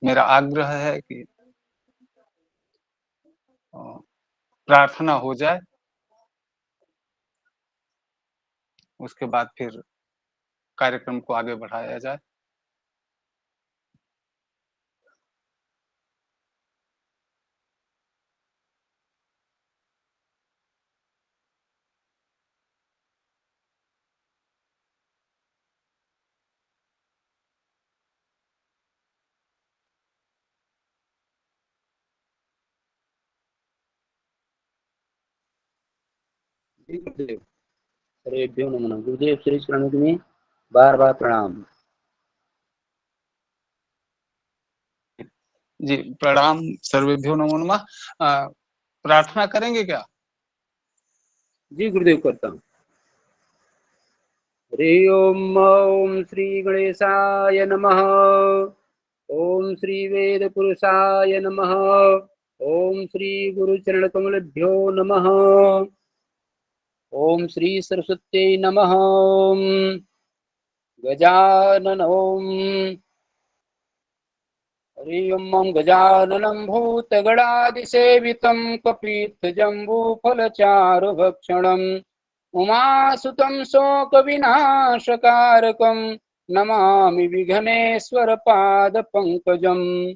मेरा आग्रह है कि प्रार्थना हो जाए, उसके बाद फिर कार्यक्रम को आगे बढ़ाया जाए। जी गुरुदेव, हरेभ्यो नमः। गुरुदेव श्री चरणों में बार बार प्रणाम। जी, प्रणाम। सर्वेभ्यो नमो नमः। प्रार्थना करेंगे क्या? जी गुरुदेव, करता हूँ। हरि ओम। ओम श्री गणेशाय नमः। ओम श्री वेद पुरुषाय नमः। ओम श्री गुरु चरण कमलभ्यो नमः। ओम श्री सरस्वत्यै नमः। गजानन ओम। हरि ओम। गजाननं भूतगणादिसेवितं कपीत्थजम्बूफलचारुभक्षणम् उमासुतं शोकविनाशकारकं नमामि विघ्नेश्वरपादपङ्कजम्।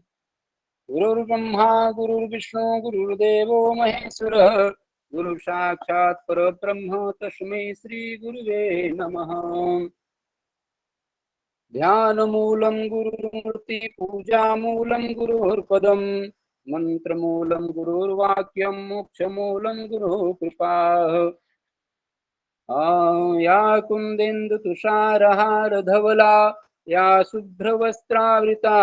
गुरुर्ब्रह्मा गुरुर्विष्णु गुरुर्देवो महेश्वरः गुरुसाक्षात् परब्रह्म तस्मै श्रीगुरुवे नमः। ध्यानमूलं गुरुर्मूर्ति पूजामूलं गुरुर्पदम् मन्त्रमूलं गुरुर्वाक्यं मोक्षमूलं गुरुः कृपा। या कुन्देन्दु तुषारहारधवला या शुभ्रवस्त्रावृता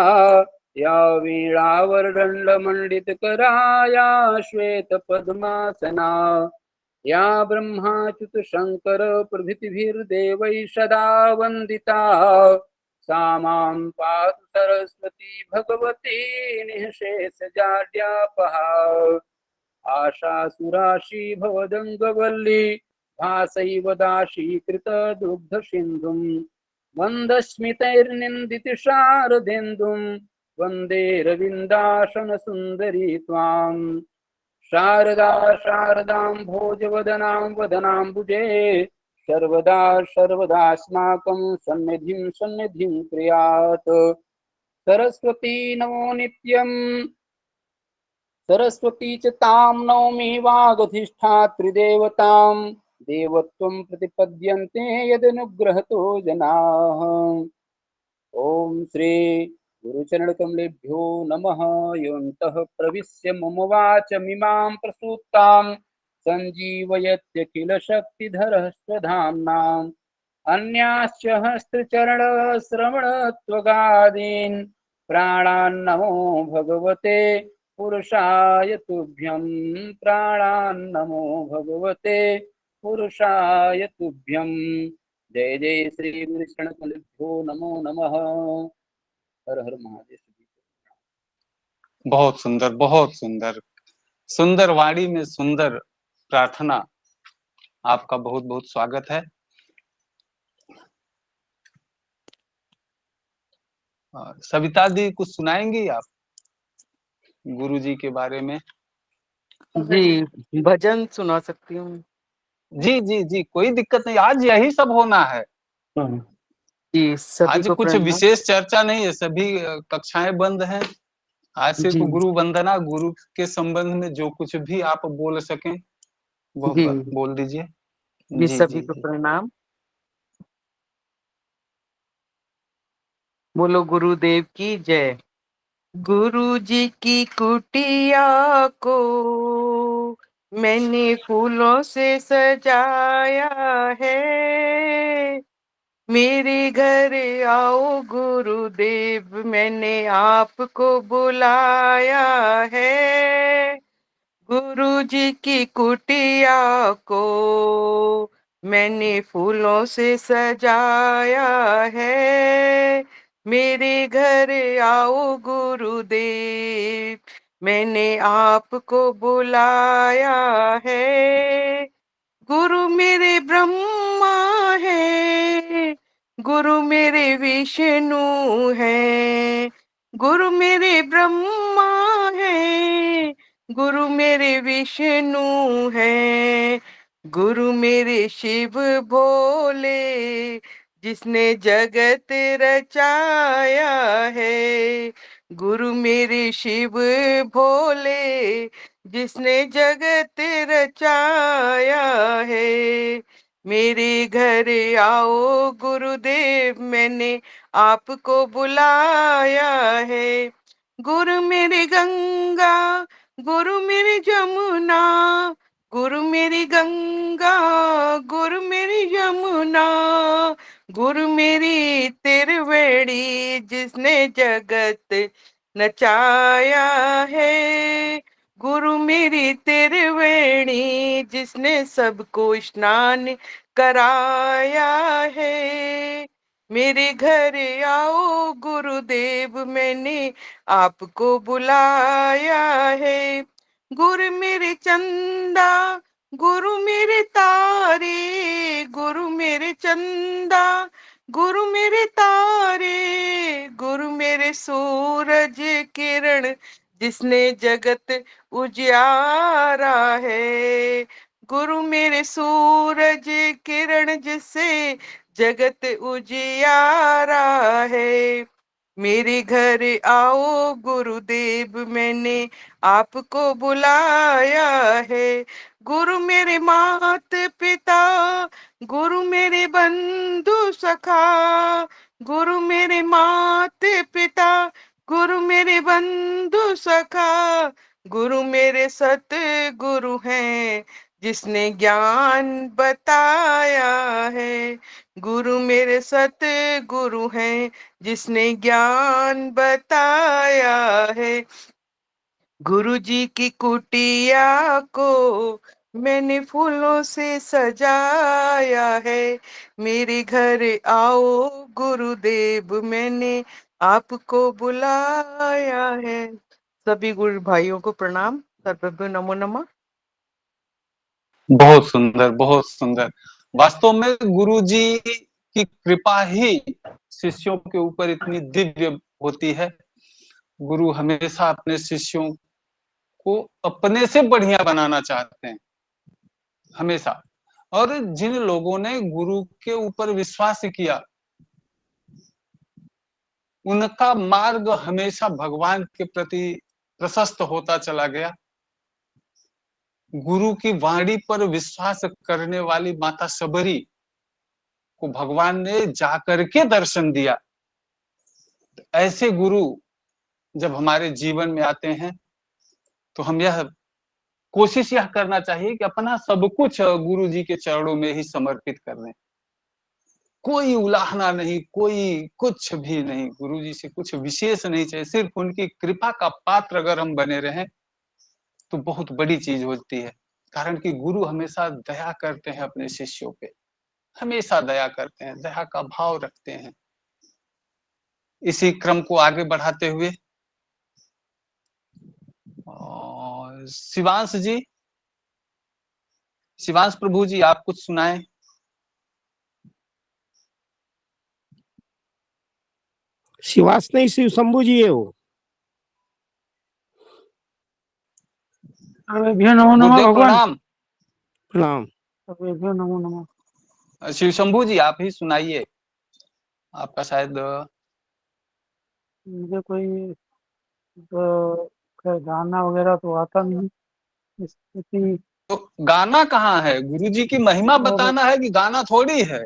या वीणावरदण्डमण्डितकरा या श्वेतपद्मासना या ब्रह्माच्युत शङ्कर प्रभृतिभिर्देवैः सदा वन्दिता सा मां पातु सरस्वती भगवती निःशेषजाड्यापहा। आशासुराशी भवदङ्गवल्ली भासैव दाशीकृतदुग्धसिन्धुं मन्दस्मितैर्निन्दितशारदेन्दुं वन्दे रविन्दासनसुन्दरी त्वाम्। शारदा शारदां भोजवदनां वदनाम्बुजे सर्वदा सर्वदास्माकं सन्निधिं क्रियात्। सरस्वती नमो नित्यम्। सरस्वती च तां नौमि वागधिष्ठात्रिदेवतां देवत्वं प्रतिपद्यन्ते यदनुग्रहतो जनाः। ॐ श्री गुरुचरणकमलेभ्यो नमः। योऽन्तः प्रविश्य मम वाचमिमां प्रसूतां सञ्जीवयत्यखिलशक्तिधरः स्वधाम्नाम् अन्याश्च हस्तचरणश्रवणत्वगादीन् प्राणान्नमो भगवते पुरुषाय तुभ्यं। प्राणान्नमो भगवते पुरुषाय तुभ्यं। जय जय श्री गुरुचरणकमलेभ्यो नमो नमः। हर हर महादेव। बहुत सुंदर, बहुत सुंदर। सुंदर वाणी में सुंदर प्रार्थना। आपका बहुत बहुत स्वागत है। सविता दी, कुछ सुनाएंगी आप गुरु जी के बारे में? जी, भजन सुना सकती हूँ। जी जी जी, कोई दिक्कत नहीं। आज यही सब होना है। जी, सभी आज को कुछ प्रणाम। विशेष चर्चा नहीं है, सभी कक्षाएं बंद हैं। आज सिर्फ जी गुरु वंदना, गुरु के संबंध में जो कुछ भी आप बोल सकें वह जी बोल दीजिए। जी, जी सभी जी को जी। प्रणाम। बोलो गुरुदेव की जय। गुरु जी की कुटिया को मैंने फूलों से सजाया है। मेरे घर आओ गुरुदेव, मैंने आपको बुलाया है। गुरु जी की कुटिया को मैंने फूलों से सजाया है। मेरे घर आओ गुरुदेव, मैंने आपको बुलाया है। गुरु मेरे ब्रह्मा है, गुरु मेरे विष्णु है, गुरु मेरे ब्रह्मा है, गुरु मेरे विष्णु है, गुरु मेरे शिव भोले, जिसने जगत रचाया है। गुरु मेरे शिव भोले, जिसने जगत रचाया है। मेरे घर आओ गुरुदेव, मैंने आपको बुलाया है। गुरु मेरी गंगा, गुरु मेरी जमुना, गुरु मेरी गंगा, गुरु मेरी यमुना, गुरु मेरी त्रिवेणी, जिसने जगत नचाया है। गुरु मेरी त्रिवेणी, जिसने सबको स्नान कराया है। मेरे घर आओ गुरुदेव, मैंने आपको बुलाया है। गुरु मेरे चंदा, गुरु मेरे तारे, गुरु मेरे चंदा, गुरु मेरे तारे, गुरु मेरे सूरज किरण, जिसने जगत उजियारा है। गुरु मेरे सूरज किरण, जिससे जगत उजियारा है। मेरे घर आओ गुरुदेव, मैंने आपको बुलाया है। गुरु मेरे मात पिता, गुरु मेरे बंधु सखा, गुरु मेरे मात पिता, गुरु मेरे बंधु सखा, गुरु मेरे सतगुरु हैं, जिसने ज्ञान बताया है। गुरु मेरे सतगुरु हैं, जिसने ज्ञान बताया है। गुरु जी की कुटिया को मैंने फूलों से सजाया है। मेरे घर आओ गुरुदेव, मैंने आपको बुलाया है। सभी गुरु भाइयों को प्रणाम। सर्वभ्यो नमो नमः। बहुत सुंदर, बहुत सुंदर। वास्तव में गुरु जी की कृपा ही शिष्यों के ऊपर इतनी दिव्य होती है। गुरु हमेशा अपने शिष्यों को अपने से बढ़िया बनाना चाहते हैं, हमेशा। और जिन लोगों ने गुरु के ऊपर विश्वास किया, उनका मार्ग हमेशा भगवान के प्रति प्रशस्त होता चला गया। गुरु की वाणी पर विश्वास करने वाली माता सबरी को भगवान ने जाकर के दर्शन दिया। ऐसे गुरु जब हमारे जीवन में आते हैं, तो हम यह कोशिश यह करना चाहिए कि अपना सब कुछ गुरु जी के चरणों में ही समर्पित कर दें। कोई उलाहना नहीं, कोई कुछ भी नहीं, गुरु जी से कुछ विशेष नहीं चाहिए, सिर्फ उनकी कृपा का पात्र अगर हम बने रहें तो बहुत बड़ी चीज होती है। कारण कि गुरु हमेशा दया करते हैं अपने शिष्यों पे, हमेशा दया करते हैं, दया का भाव रखते हैं। इसी क्रम को आगे बढ़ाते हुए शिवांश जी, शिवांश प्रभु जी, आप कुछ सुनाएं। शिवास नहीं, शिव शंभू जी है वो। नमो नमः गुरुदेव भगवान। प्रणाम। प्रणाम। नमो नमः। शिव शंभू जी, आप ही सुनाइए। आपका शायद मुझे कोई गाना वगैरह तो आता नहीं। स्थिति तो गाना कहाँ है? गुरु जी की महिमा बताना है कि गाना थोड़ी है।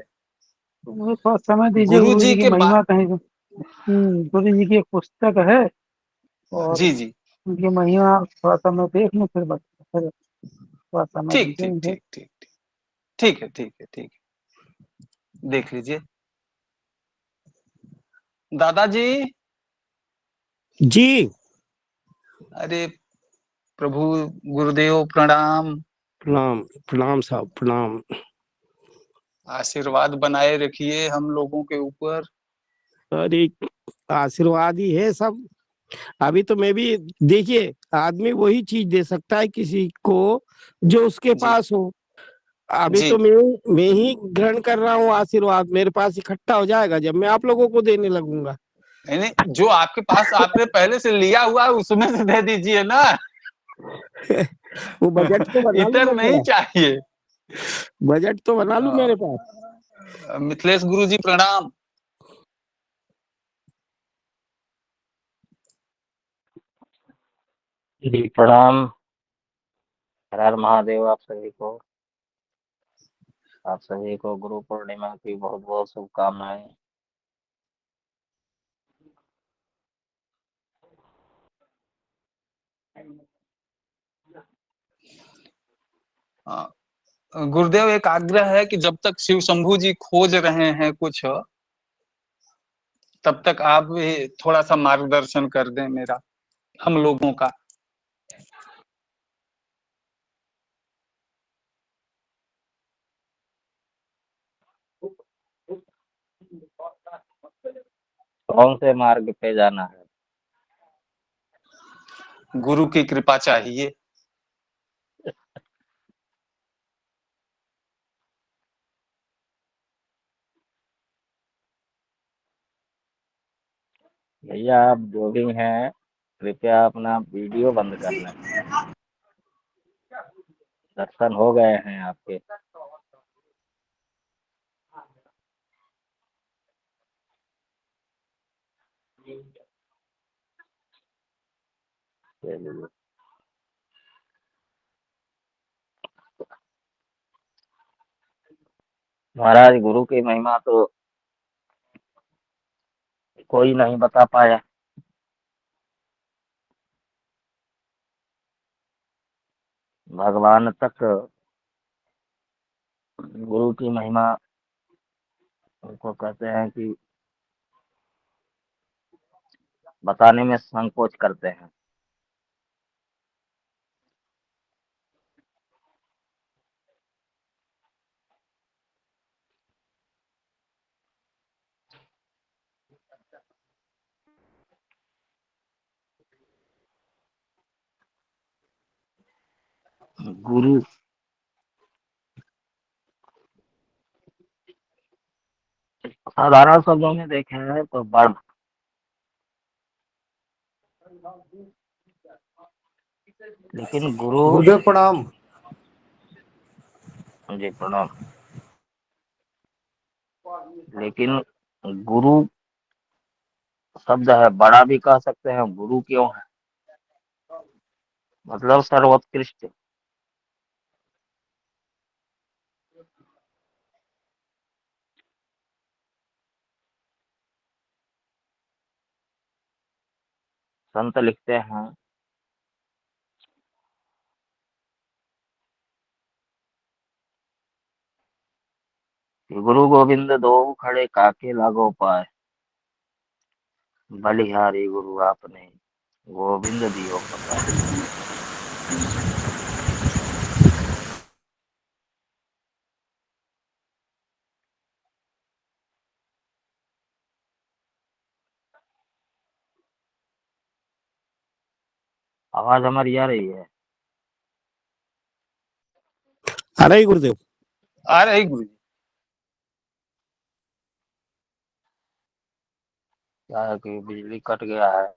मुझे थोड़ा समय दीजिए। गुरु गुरु जी जी की के महिमा कहीं गुरु जी की एक पुस्तक है, और जी जी, उनकी महिमा थोड़ा सा मैं देख लूँ, फिर फिर थोड़ा समय ठीक दीजिए ठीक मुझे। ठीक ठीक ठीक, ठीक है, ठीक है, ठीक है, देख लीजिए। दादाजी जी। अरे प्रभु गुरुदेव प्रणाम। प्रणाम प्रणाम साहब, प्रणाम। आशीर्वाद बनाए रखिए हम लोगों के ऊपर। अरे आशीर्वाद ही है सब। अभी तो मैं भी, देखिए, आदमी वही चीज दे सकता है किसी को जो उसके जी पास हो। अभी जी, तो मैं ही ग्रहण कर रहा हूँ आशीर्वाद, मेरे पास इकट्ठा हो जाएगा जब मैं आप लोगों को देने लगूंगा। नहीं नहीं, जो आपके पास आपने पहले से लिया हुआ है उसमें से दे दीजिए ना। वो बजट तो बना लूं इतर मैं नहीं थोड़ा, चाहिए। बजट तो बना लूं मेरे पास। मिथिलेश गुरु जी प्रणाम। जी प्रणाम। हर हर महादेव आप सभी को। आप सभी को गुरु पूर्णिमा की बहुत बहुत शुभकामनाएं। हाँ, गुरुदेव एक आग्रह है कि जब तक शिव शंभू जी खोज रहे हैं कुछ, तब तक आप भी थोड़ा सा मार्गदर्शन कर दें मेरा, हम लोगों का। कौन से मार्ग पे जाना है? गुरु की कृपा चाहिए। भैया आप जो भी हैं कृपया अपना वीडियो बंद कर लें। दर्शन हो गए हैं आपके। चलिए। महाराज गुरु की महिमा तो कोई नहीं बता पाया। भगवान तक गुरु की महिमा उनको कहते हैं कि बताने में संकोच करते हैं। गुरु साधारण शब्दों में देखे हैं तो बड़, लेकिन गुरु। गुरुदेव प्रणाम। जी प्रणाम। लेकिन गुरु शब्द है, बड़ा भी कह सकते हैं। गुरु क्यों है? मतलब सर्वोत्कृष्ट। संत लिखते हैं कि गुरु गोविंद दो खड़े काके लागो पाए, बलिहारी गुरु आपने गोविंद दियो बताए। आवाज हमारी आ रही है? अरे गुरुदेव, आ रही गुरु जी। क्या है कि बिजली कट गया है।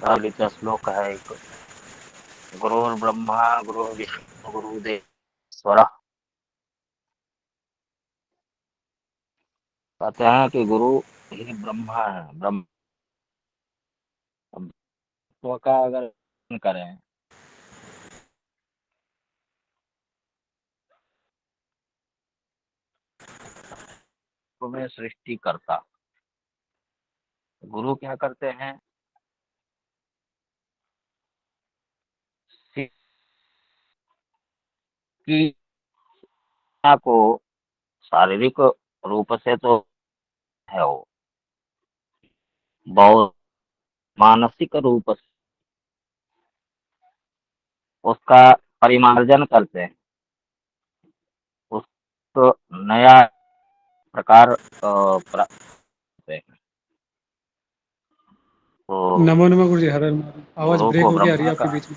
ललित श्लोक है एक, गुरुर् ब्रह्मा गुरु विष्णु गुरुदेव। कहते हैं कि गुरु ही ब्रह्मा है। ब्रह्म का अगर करें तो में सृष्टि करता। गुरु क्या करते हैं? कि को शारीरिक रूप से तो है, वो बहुत मानसिक रूप से उसका परिमार्जन करते हैं, उसको नया प्रकार प्राप्त करते हैं। तो नमो नमो गुरु जी। हर हर महादेव। आवाज गुरु ब्रेक को हो गया आ रही ब्रह्मा है आपके का बीच में।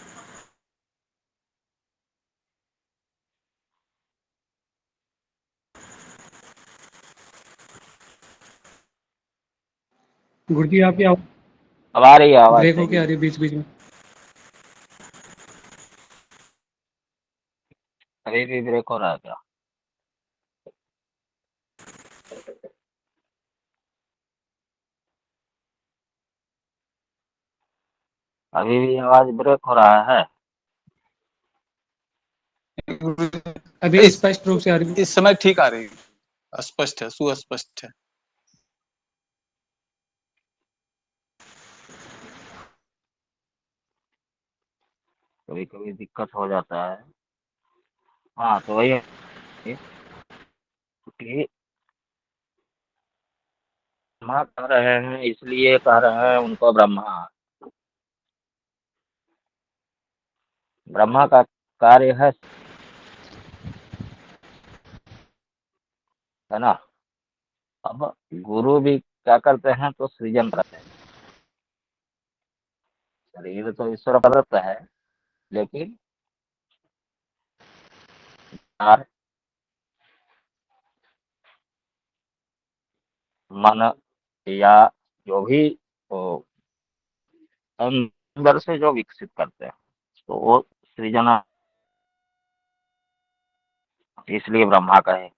गुरुजी आपकी आवाज अब आ रही है आवाज ब्रेक सही? होके आ रही है बीच बीच में। अभी भी ब्रेक हो रहा है क्या? अभी भी आवाज ब्रेक हो रहा है? अभी स्पष्ट रूप से आ रही है। इस समय ठीक आ रही है, स्पष्ट है, सुस्पष्ट है। कभी कभी दिक्कत हो जाता है। हाँ तो वही है कि ब्रह्मा कह रहे हैं, इसलिए कह रहे हैं उनको ब्रह्मा। ब्रह्मा का कार्य है ना। अब गुरु भी क्या करते हैं, तो सृजन करते हैं। शरीर तो ईश्वर प्रदत्त है, लेकिन यार मन या जो भी वो अंदर से जो विकसित करते हैं, तो वो सृजना, इसलिए ब्रह्मा कहे।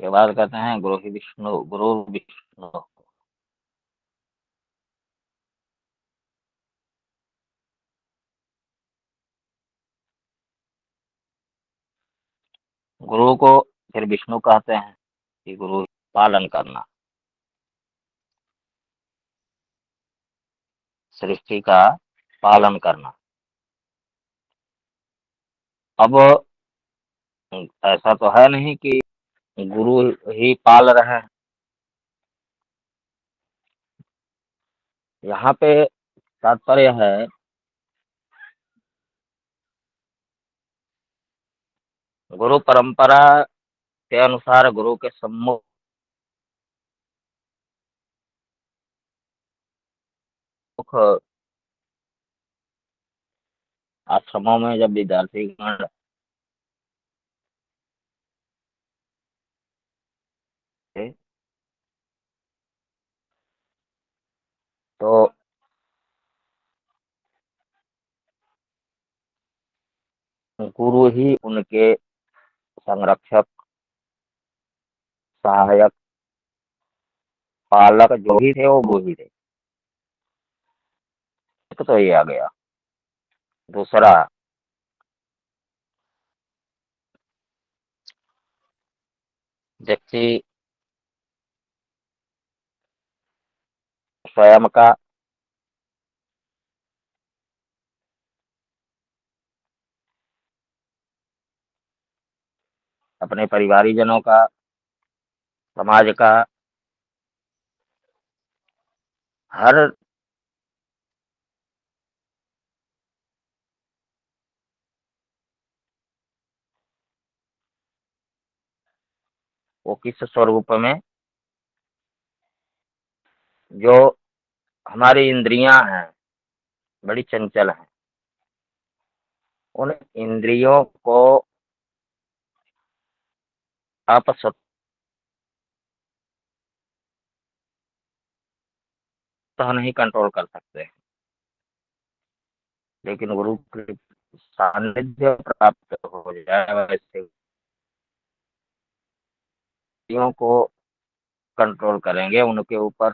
के बाद कहते हैं गुरु ही विष्णु, गुरु विष्णु। गुरु को फिर विष्णु कहते हैं कि गुरु पालन करना, सृष्टि का पालन करना। अब ऐसा तो है नहीं कि गुरु ही पाल रहे हैं। यहाँ पे तात्पर्य है गुरु परंपरा के अनुसार गुरु के सम्मुख आश्रमों में जब विद्यार्थी गण थे, तो गुरु ही उनके संरक्षक, सहायक, पालक जो भी थे, वो गुरु ही थे। एक तो ये आ गया। दूसरा, व्यक्ति स्वयं का, अपने परिवारीजनों का, समाज का, हर वो किस स्वरूप में, जो हमारी इंद्रियां हैं बड़ी चंचल हैं, उन इंद्रियों को आप स्वतः नहीं कंट्रोल कर सकते, लेकिन गुरु के सानिध्य प्राप्त हो जाए वैसे इंद्रियों को कंट्रोल करेंगे उनके ऊपर।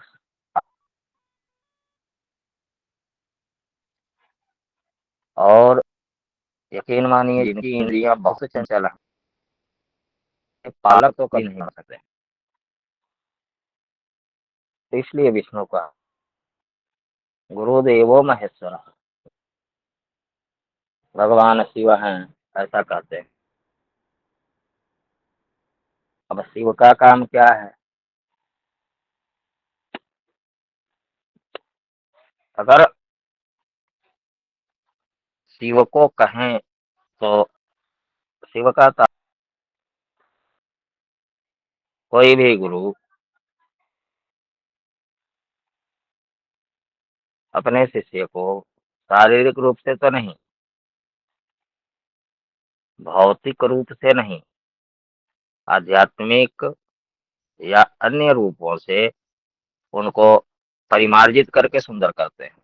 और यकीन मानिए, जिनकी इंद्रियां बहुत चंचल है, पालक तो कभी नहीं हो सकते। तो इसलिए विष्णु का गुरुदेवो महेश्वर, भगवान शिव हैं, ऐसा कहते हैं। अब शिव का काम क्या है? अगर शिव को कहें तो शिव का कोई भी गुरु अपने शिष्य को शारीरिक रूप से तो नहीं, भौतिक रूप से नहीं, आध्यात्मिक या अन्य रूपों से उनको परिमार्जित करके सुंदर करते हैं।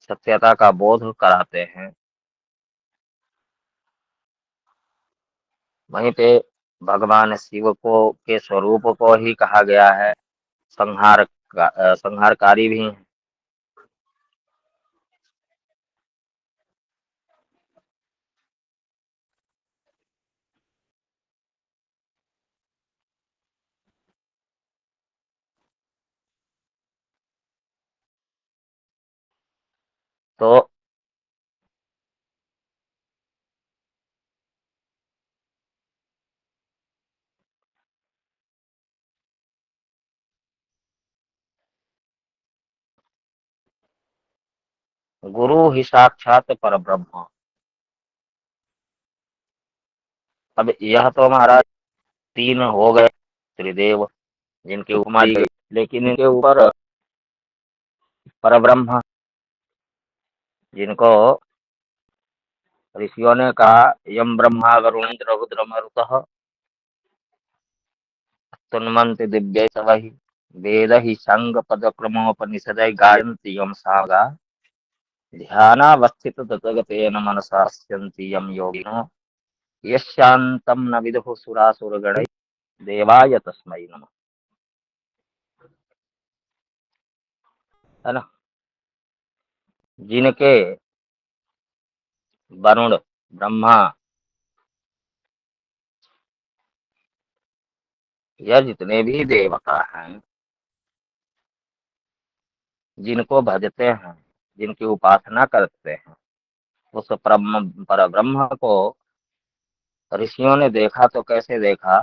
सत्यता का बोध कराते हैं। वहीं पे भगवान शिव को के स्वरूप को ही कहा गया है संहारकारी भी हैं। तो गुरु ही साक्षात परब्रह्म। अब यह तो हमारा तीन हो गए त्रिदेव जिनकी उपमा दी गई, लेकिन इनके ऊपर परब्रह्म जिनको ऋषियों ने कहा यम ब्रह्मा वरुणेन्द्र रुद्र मरुतः तन्वन्ति दिव्य सवहि वेद ही संग पद क्रमोपनिषद गायन्ति यम सागा ध्यानावस्थित ततगतेन मनसा स्यन्ति यम योगिनो यशान्तं न विदुः सुरासुरगणैः देवाय तस्मै नमः। है ना, जिनके वरुण ब्रह्मा या जितने भी देवता हैं जिनको भजते हैं, जिनकी उपासना करते हैं, उस परब्रह्म को ऋषियों ने देखा तो कैसे देखा?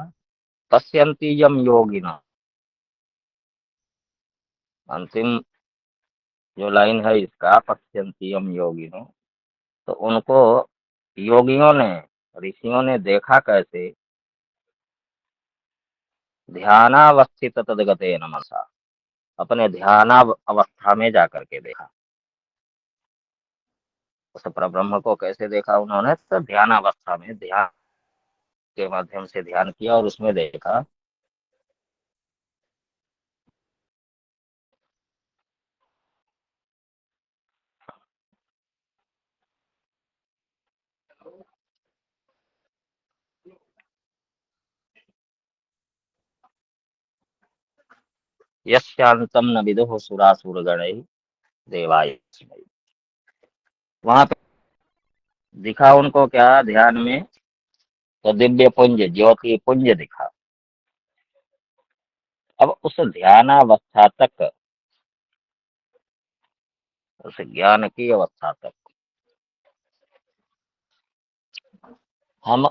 पश्यन्ति यम योगिनो, अंतिम जो लाइन है इसका पश्यन्ति यम योगिनो, तो उनको योगियों ने ऋषियों ने देखा कैसे? ध्यानावस्थित तद्गतेन मनसा, अपने ध्यान अवस्था में जाकर के देखा। उस परब्रह्म को कैसे देखा उन्होंने? तो ध्यान अवस्था में ध्यान के माध्यम से ध्यान किया और उसमें देखा। यशांतम न विदुः सुरासुरगणैः देवाय तस्मै। वहां पे दिखा उनको क्या ध्यान में? तो दिव्य पुंज, ज्योति पुंज दिखा। अब उस ध्यानावस्था तक, उस ज्ञान की अवस्था तक हम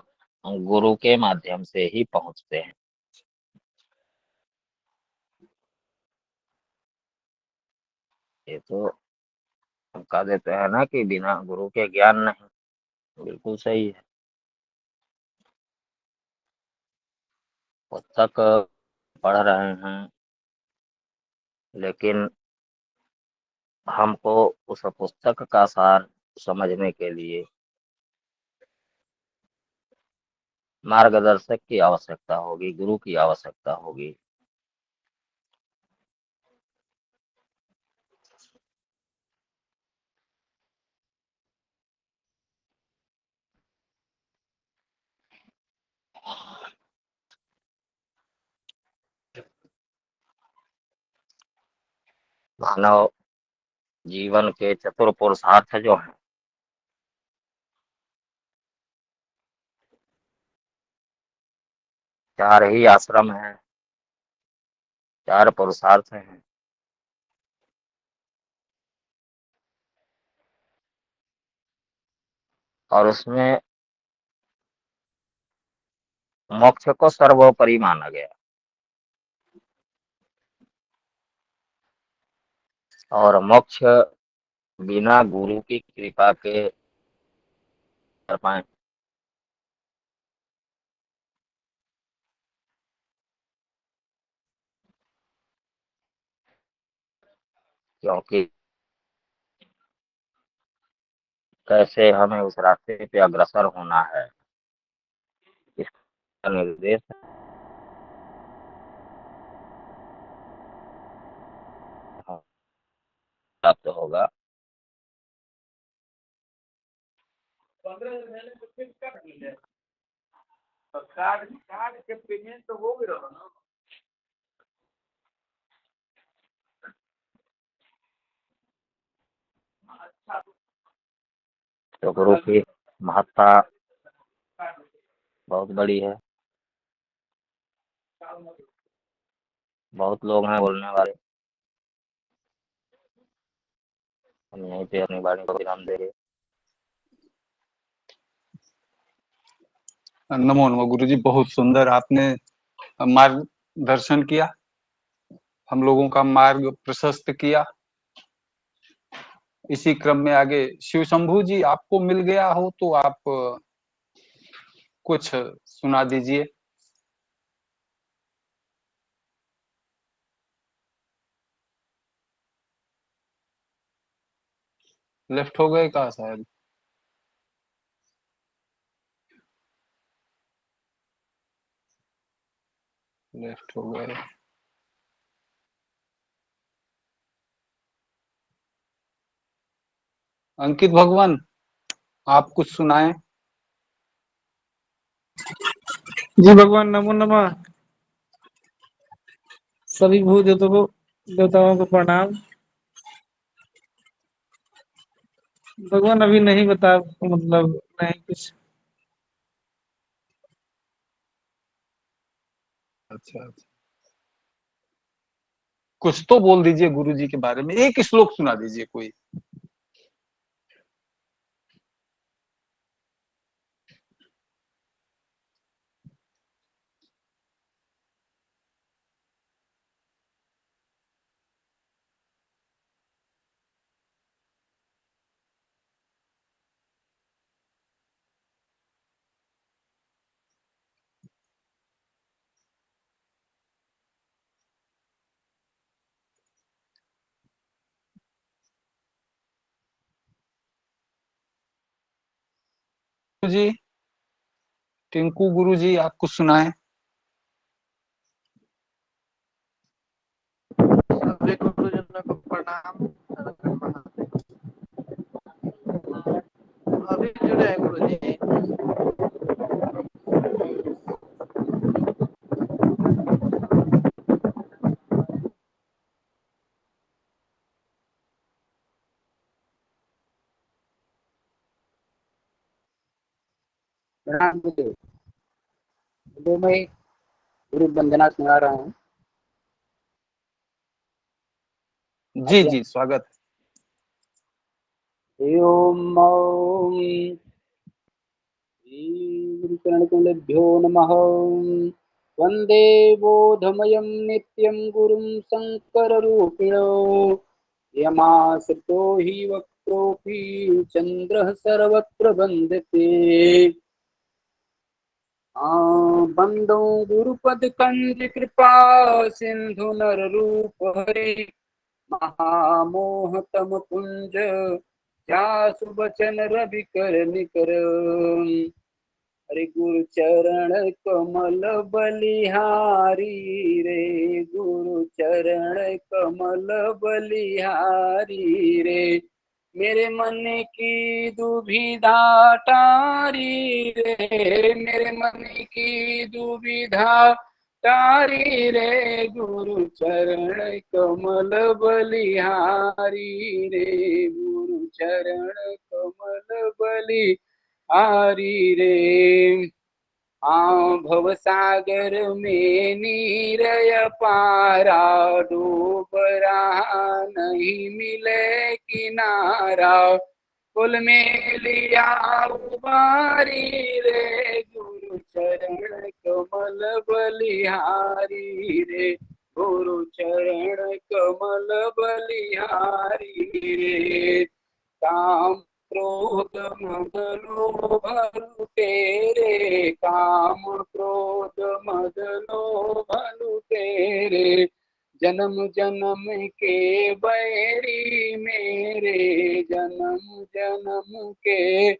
गुरु के माध्यम से ही पहुंचते हैं। ये तो हम कह देते हैं ना कि बिना गुरु के ज्ञान नहीं, बिल्कुल सही है। पुस्तक पढ़ रहे हैं लेकिन हमको उस पुस्तक का सार समझने के लिए मार्गदर्शक की आवश्यकता होगी, गुरु की आवश्यकता होगी। मानव जीवन के चतुर पुरुषार्थ जो हैं, चार ही आश्रम हैं, चार पुरुषार्थ हैं, और उसमें मोक्ष को सर्वोपरि माना गया। और मोक्ष बिना गुरु की कृपा के कर पाए, क्योंकि कैसे हमें उस रास्ते पे अग्रसर होना है, इसका निर्देश प्राप्त होगा। तो गुरु की महत्ता बहुत बड़ी है। बहुत लोग हैं बोलने वाले, हम यहीं पे अपनी वाणी को विराम देंगे। नमो नमो गुरु जी, बहुत सुंदर आपने मार्गदर्शन किया, हम लोगों का मार्ग प्रशस्त किया। इसी क्रम में आगे शिव शंभू जी, आपको मिल गया हो तो आप कुछ सुना दीजिए। लेफ्ट हो गए का शायद? लेफ्ट हो गए। अंकित भगवान, आप कुछ सुनाएं। जी भगवान नमो नमः। सभी भूत देवताओं को प्रणाम। भगवान अभी नहीं बता, मतलब नहीं कुछ। अच्छा, कुछ तो बोल दीजिए गुरु जी के बारे में, एक श्लोक सुना दीजिए कोई। गुरु जी, टिंकू गुरु जी, आप कुछ सुनाएं। सभी गुरुजनों को प्रणाम। अभी जुड़े हैं गुरु जी। प्रणाम गुरुदेव। गुरुदेव मैं गुरु वंदना सुना रहा हूँ। जी जी, स्वागत है। ओम गुरुचरणकमलेभ्यो नमः। वन्दे बोधमयं नित्यं गुरुं शङ्कररूपिणो यमाश्रितो हि वक्रोऽपि चन्द्रः सर्वत्र वन्दते। बन्दो गुरुपदकञ्ज कृपा सिन्धु नररूप हरे महामोहतम पुंज जासु बचन रवि कर निकर। हरे गुरु चरण कमल बलिहारी रे, गुरु चरण कमल बलिहारी रे। मेरे मन की दुविधा टारी रे, मेरे मन की दुविधा तारी रे। गुरु चरण कमल बलिहारी रे, गुरु चरण कमल बलि हारी रे। भव सागर में नीरय पारा, डूब रहा नहीं मिले किनारा। कुल में लिया उबारी रे, गुरु चरण कमल बलिहारी रे, गुरु चरण कमल बलिहारी रे। काम क्रोध मद लोभ लुटेरे, काम क्रोध मद लोभ लुटेरे। जन्म जन्म के बैरी मेरे, जन्म जन्म के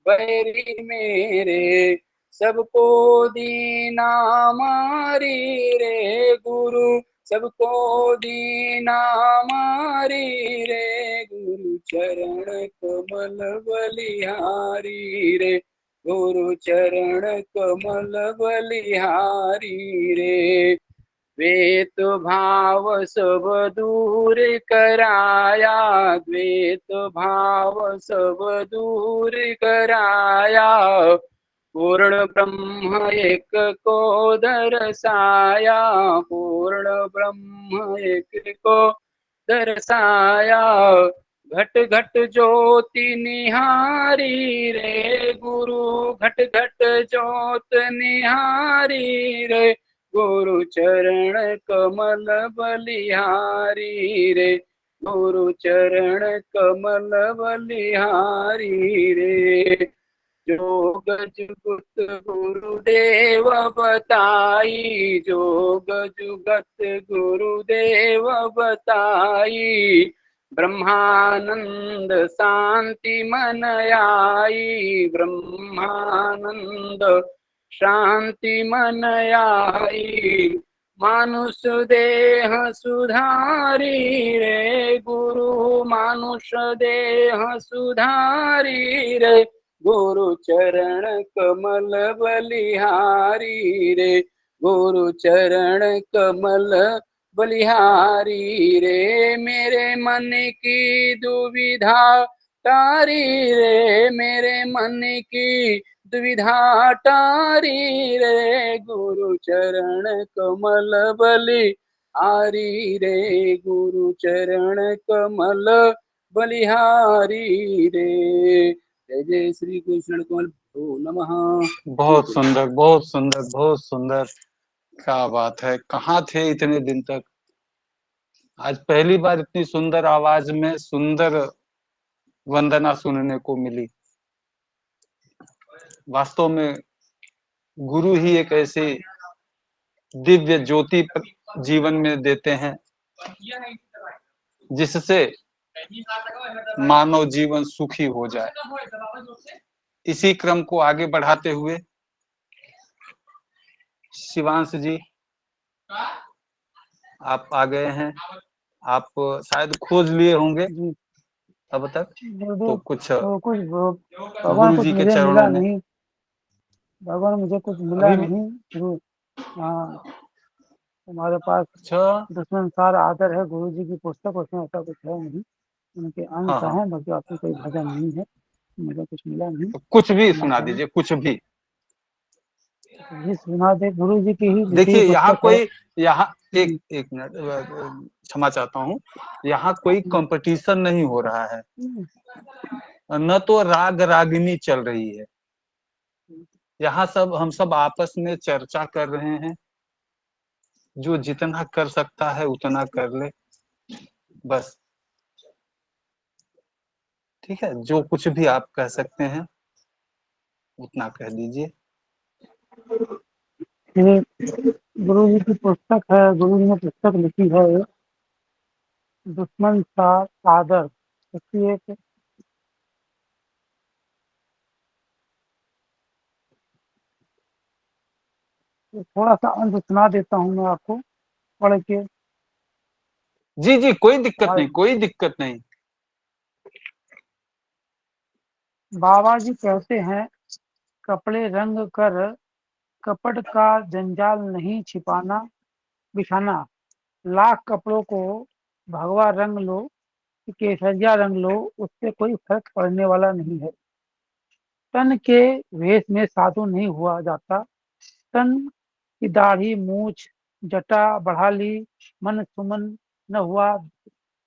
बैरी मेरे, सबको दीना मारी रे गुरु, सबको दीना मारी रे गुरु, चरण कमल बलिहारी रे, गुरु चरण कमल बलिहारी रे। द्वैत भाव सब दूर कराया, द्वैत भाव सब दूर कराया, पूर्ण ब्रह्म एक को दर्शाया, पूर्ण ब्रह्म एक को दर्शाया, घट घट ज्योति निहारी रे गुरु, घट घट ज्योत निहारी रे गुरु, चरण कमल बलिहारी रे, गुरु चरण कमल बलिहारी रे। जोग जुगत गुरुदेव बताई, जोग जुगत गुरुदेव बताई, ब्रह्मानंद शांति मन आई, ब्रह्मानंद शांति मन आई, मानुष देह सुधारी रे गुरु, मानुष देह सुधारी रे गुरु, चरण कमल बलिहारी रे, गुरु चरण कमल बलिहारी रे। मेरे मन की दुविधा तारी रे, मेरे मन की दुविधा तारी रे गुरु, चरण कमल बलिहारी रे, गुरु चरण कमल बलिहारी रे। जय जय श्री कृष्ण कमल नमः। बहुत सुंदर, बहुत सुंदर, बहुत सुंदर। क्या बात है, कहाँ थे इतने दिन तक? आज पहली बार इतनी सुंदर आवाज में सुंदर वंदना सुनने को मिली। वास्तव में गुरु ही एक ऐसी दिव्य ज्योति जीवन में देते हैं जिससे मानव जीवन सुखी हो जाए। इसी क्रम को आगे बढ़ाते हुए शिवांश जी आप आ गए हैं। आप शायद खोज लिए होंगे अब तक, तो कुछ भगवान गुरु कुछ जी के मुझे मिला चरणों में नहीं, भगवान मुझे कुछ मिला अभी भी। नहीं गुरु। हाँ, हमारे पास अच्छा, दुश्मन सार आदर है गुरु जी की पुस्तक, उसमें ऐसा कुछ है नहीं, उनके अंश हाँ हाँ, हैं, बाकी आपकी कोई भजन नहीं है, मुझे कुछ मिला नहीं। तो कुछ भी क्षमा सुना करें, दीजिए, कुछ भी। जी सुना दे, गुरु जी की ही लिखी देखिए हुई यहाँ पुस्तक है। कोई, यहाँ एक एक मिनट, क्षमा चाहता हूँ, यहाँ कोई कंपटीशन नहीं हो रहा है, न तो राग रागिनी चल रही है। यहाँ सब हम सब आपस में चर्चा कर रहे हैं, जो जितना कर सकता है उतना कर ले, बस। ठीक है, जो कुछ भी आप कह सकते हैं उतना कह दीजिए। ये गुरु जी की पुस्तक है, गुरु जी ने पुस्तक लिखी है दुश्मन सार आदर। इसकी एक थोड़ा सा अंश सुना देता हूँ मैं आपको पढ़ के। जी जी, कोई दिक्कत हमारे नहीं, कोई दिक्कत नहीं। बाबा जी कहते हैं, कपड़े रंग कर कपट का जंजाल नहीं छिपाना बिछाना, लाख कपड़ों को भगवा रंग लो कि केसरिया रंग लो, उससे कोई फर्क पड़ने वाला नहीं है। तन के वेश में साधु नहीं हुआ जाता, तन की दाढ़ी मूछ जटा बढ़ा ली, मन सुमन न हुआ,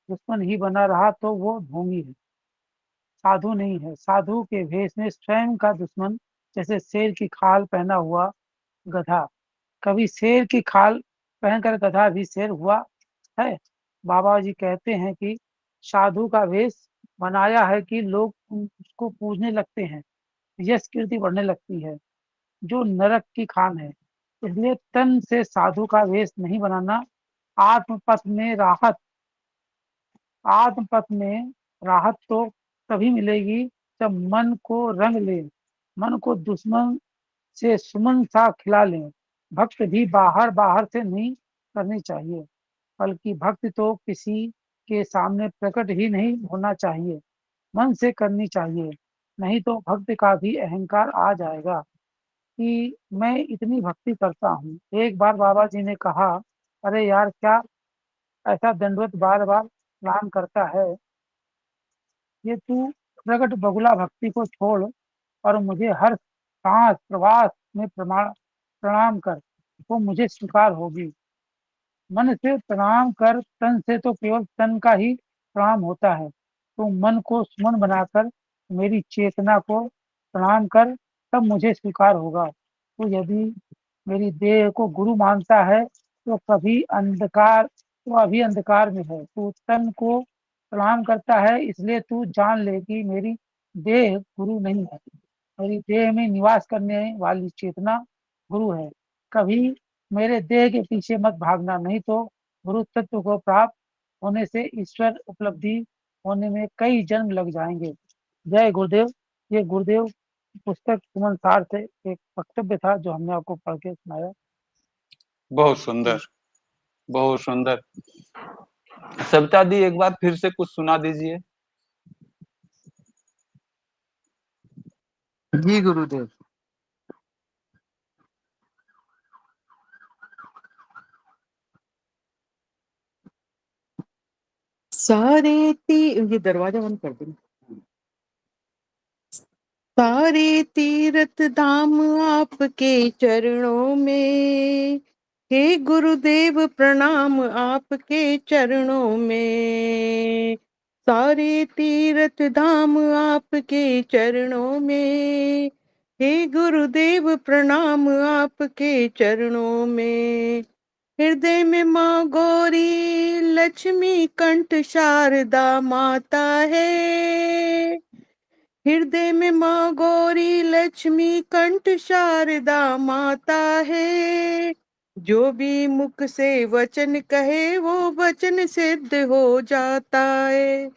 दुश्मन ही बना रहा तो वो ढोंगी है, साधु नहीं है। साधु के भेष में स्वयं का दुश्मन, जैसे शेर की खाल पहना हुआ गधा। कभी शेर की खाल पहनकर गधा भी शेर हुआ है? बाबा जी कहते हैं कि साधु का वेश बनाया है कि लोग उसको पूजने लगते हैं, यश कीर्ति बढ़ने लगती है, जो नरक की खान है। इसलिए तन से साधु का वेश नहीं बनाना, आत्मपथ में राहत आत्मपथ में राहत तो तभी मिलेगी जब मन को रंग ले, मन को दुश्मन से सुमन सा खिला लें। भक्त भी बाहर बाहर से नहीं करनी चाहिए, बल्कि भक्ति तो किसी के सामने प्रकट ही नहीं होना चाहिए, मन से करनी चाहिए। नहीं तो भक्त का भी अहंकार आ जाएगा कि मैं इतनी भक्ति करता हूँ। एक बार बाबा जी ने कहा, अरे यार, क्या ऐसा दंडवत बार बार प्रणाम करता है? ये तू प्रकट बगुला भक्ति को छोड़ और मुझे हर सांस प्रवास में प्रणाम कर, वो मुझे स्वीकार होगी। मन से प्रणाम कर, तन से तो केवल तन का ही प्रणाम होता है। तो मन को सुमन बनाकर मेरी चेतना को प्रणाम कर, तब मुझे स्वीकार होगा। तो यदि मेरी देह को गुरु मानता है तो अभी अंधकार में है। तू तन को प्रणाम करता है, इसलिए तू जान ले कि मेरी देह गुरु नहीं है, मेरी देह में निवास करने वाली चेतना गुरु है। कभी मेरे देह के पीछे मत भागना, नहीं तो गुरु तत्व को प्राप्त होने से ईश्वर उपलब्धि होने में कई जन्म लग जाएंगे। जय गुरुदेव। ये गुरुदेव पुस्तक सुमन सार से एक वक्तव्य था जो हमने आपको पढ़ के सुनाया। बहुत सुंदर, बहुत सुंदर। सविता दी, एक बार फिर से कुछ सुना दीजिए। जी गुरुदेव। ये दरवाजा बंद कर दो। सारे तीर्थ धाम आपके चरणों में, हे गुरुदेव प्रणाम आपके चरणों में। सारे तीर्थ धाम आपके चरणों में, हे गुरुदेव प्रणाम आपके चरणों में। हृदय में माँ गौरी लक्ष्मी कंठ शारदा माता है, हृदय में माँ गौरी लक्ष्मी कंठ शारदा माता है। जो भी मुख से वचन कहे वो वचन सिद्ध हो जाता है,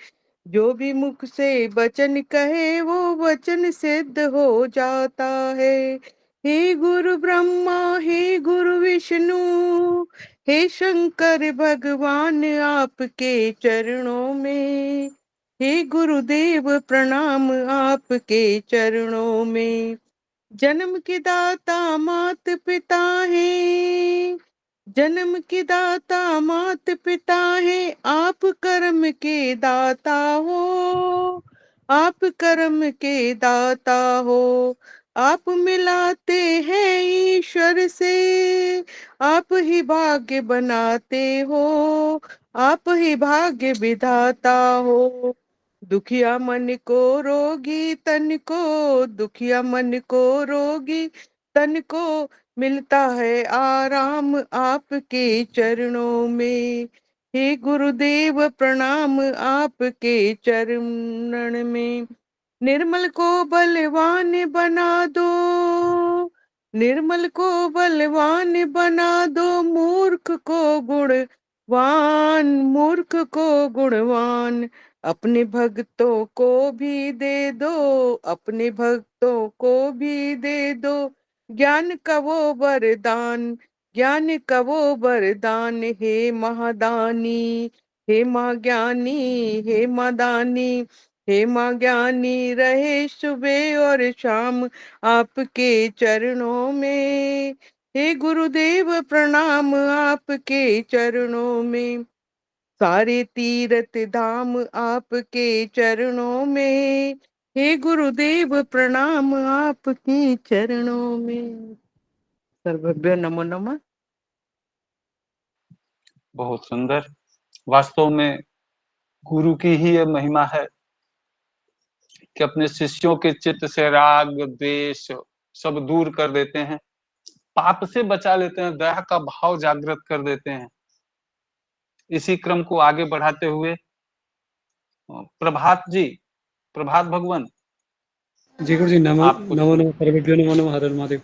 जो भी मुख से वचन कहे वो वचन सिद्ध हो जाता है। हे गुरु ब्रह्मा, हे गुरु विष्णु, हे शंकर भगवान आपके चरणों में, हे गुरुदेव प्रणाम आपके चरणों में। जन्म के दाता मात पिता है, जन्म के दाता मात पिता है, आप कर्म के दाता हो, आप कर्म के दाता हो। आप मिलाते हैं ईश्वर से, आप ही भाग्य बनाते हो, आप ही भाग्य विधाता हो। दुखिया मन को रोगी तन को, दुखिया मन को रोगी तन को, मिलता है आराम आपके चरणों में। हे गुरुदेव प्रणाम आपके चरण में। निर्मल को बलवान बना दो, निर्मल को बलवान बना दो, मूर्ख को गुणवान, मूर्ख को गुणवान। अपने भक्तों को भी दे दो, अपने भक्तों को भी दे दो, ज्ञान का वो वरदान, ज्ञान का वो वरदान। हे महादानी, हे माँ ज्ञानी, हे माँ दानी, हे माँ ज्ञानी रहे सुबह और शाम आपके चरणों में। हे गुरुदेव प्रणाम आपके चरणों में। सारे तीर्थ धाम आपके चरणों में, हे गुरुदेव प्रणाम आपके चरणों में। सर्वभ्यो नमो नमः। बहुत सुंदर। वास्तव में गुरु की ही यह महिमा है कि अपने शिष्यों के चित्त से राग द्वेष सब दूर कर देते हैं, पाप से बचा लेते हैं, दया का भाव जागृत कर देते हैं। इसी क्रम को आगे बढ़ाते हुए प्रभात जी, प्रभात भगवान जी गुरु जी, नमो आप कुछ नमो नमो सर्वेभ्यो नमो नमः, हर हर महादेव।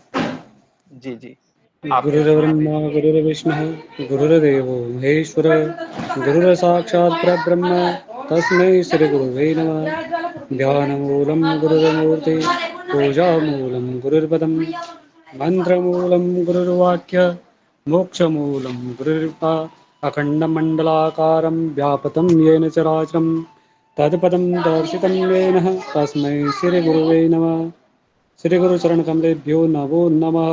जी जी आप गुरुर्ब्रह्मा गुरुर्विष्णुः गुरुर्देवो महेश्वर गुरुर्साक्षात् परब्रह्म तस्मै श्री गुरुवे नमः। ध्यानमूलं गुरुर्मूर्ति पूजामूलं गुरुर्पदम् मन्त्रमूलं गुरुर्वाक्य मोक्षमूलं गुरुर्पा अखण्डमण्डलाकारं व्यापतं येन चराचरं तत्पदं दर्शितं येन तस्मै श्रीगुरुवे नमः। श्रीगुरुचरणकमलेभ्यो नमो नमः।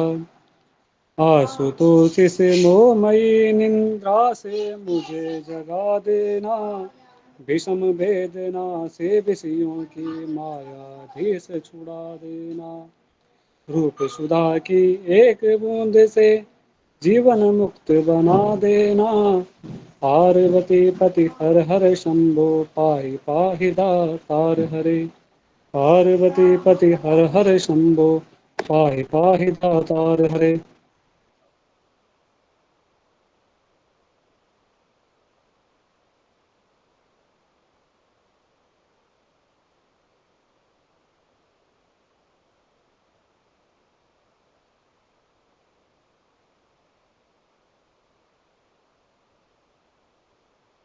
आशुतोषि से मोहमयी निंद्रा से मुझे जगा देना, विषम वेदना से विषयों की माया धीस छुड़ा देना। रूप सुधा की एक बूंद से जीवन मुक्त बना देना। पार्वती पति हर हर शंभो पाहि पाहि दातार हरे। पार्वती पति हर हर शंभो पाहि पाहि दातार हरे।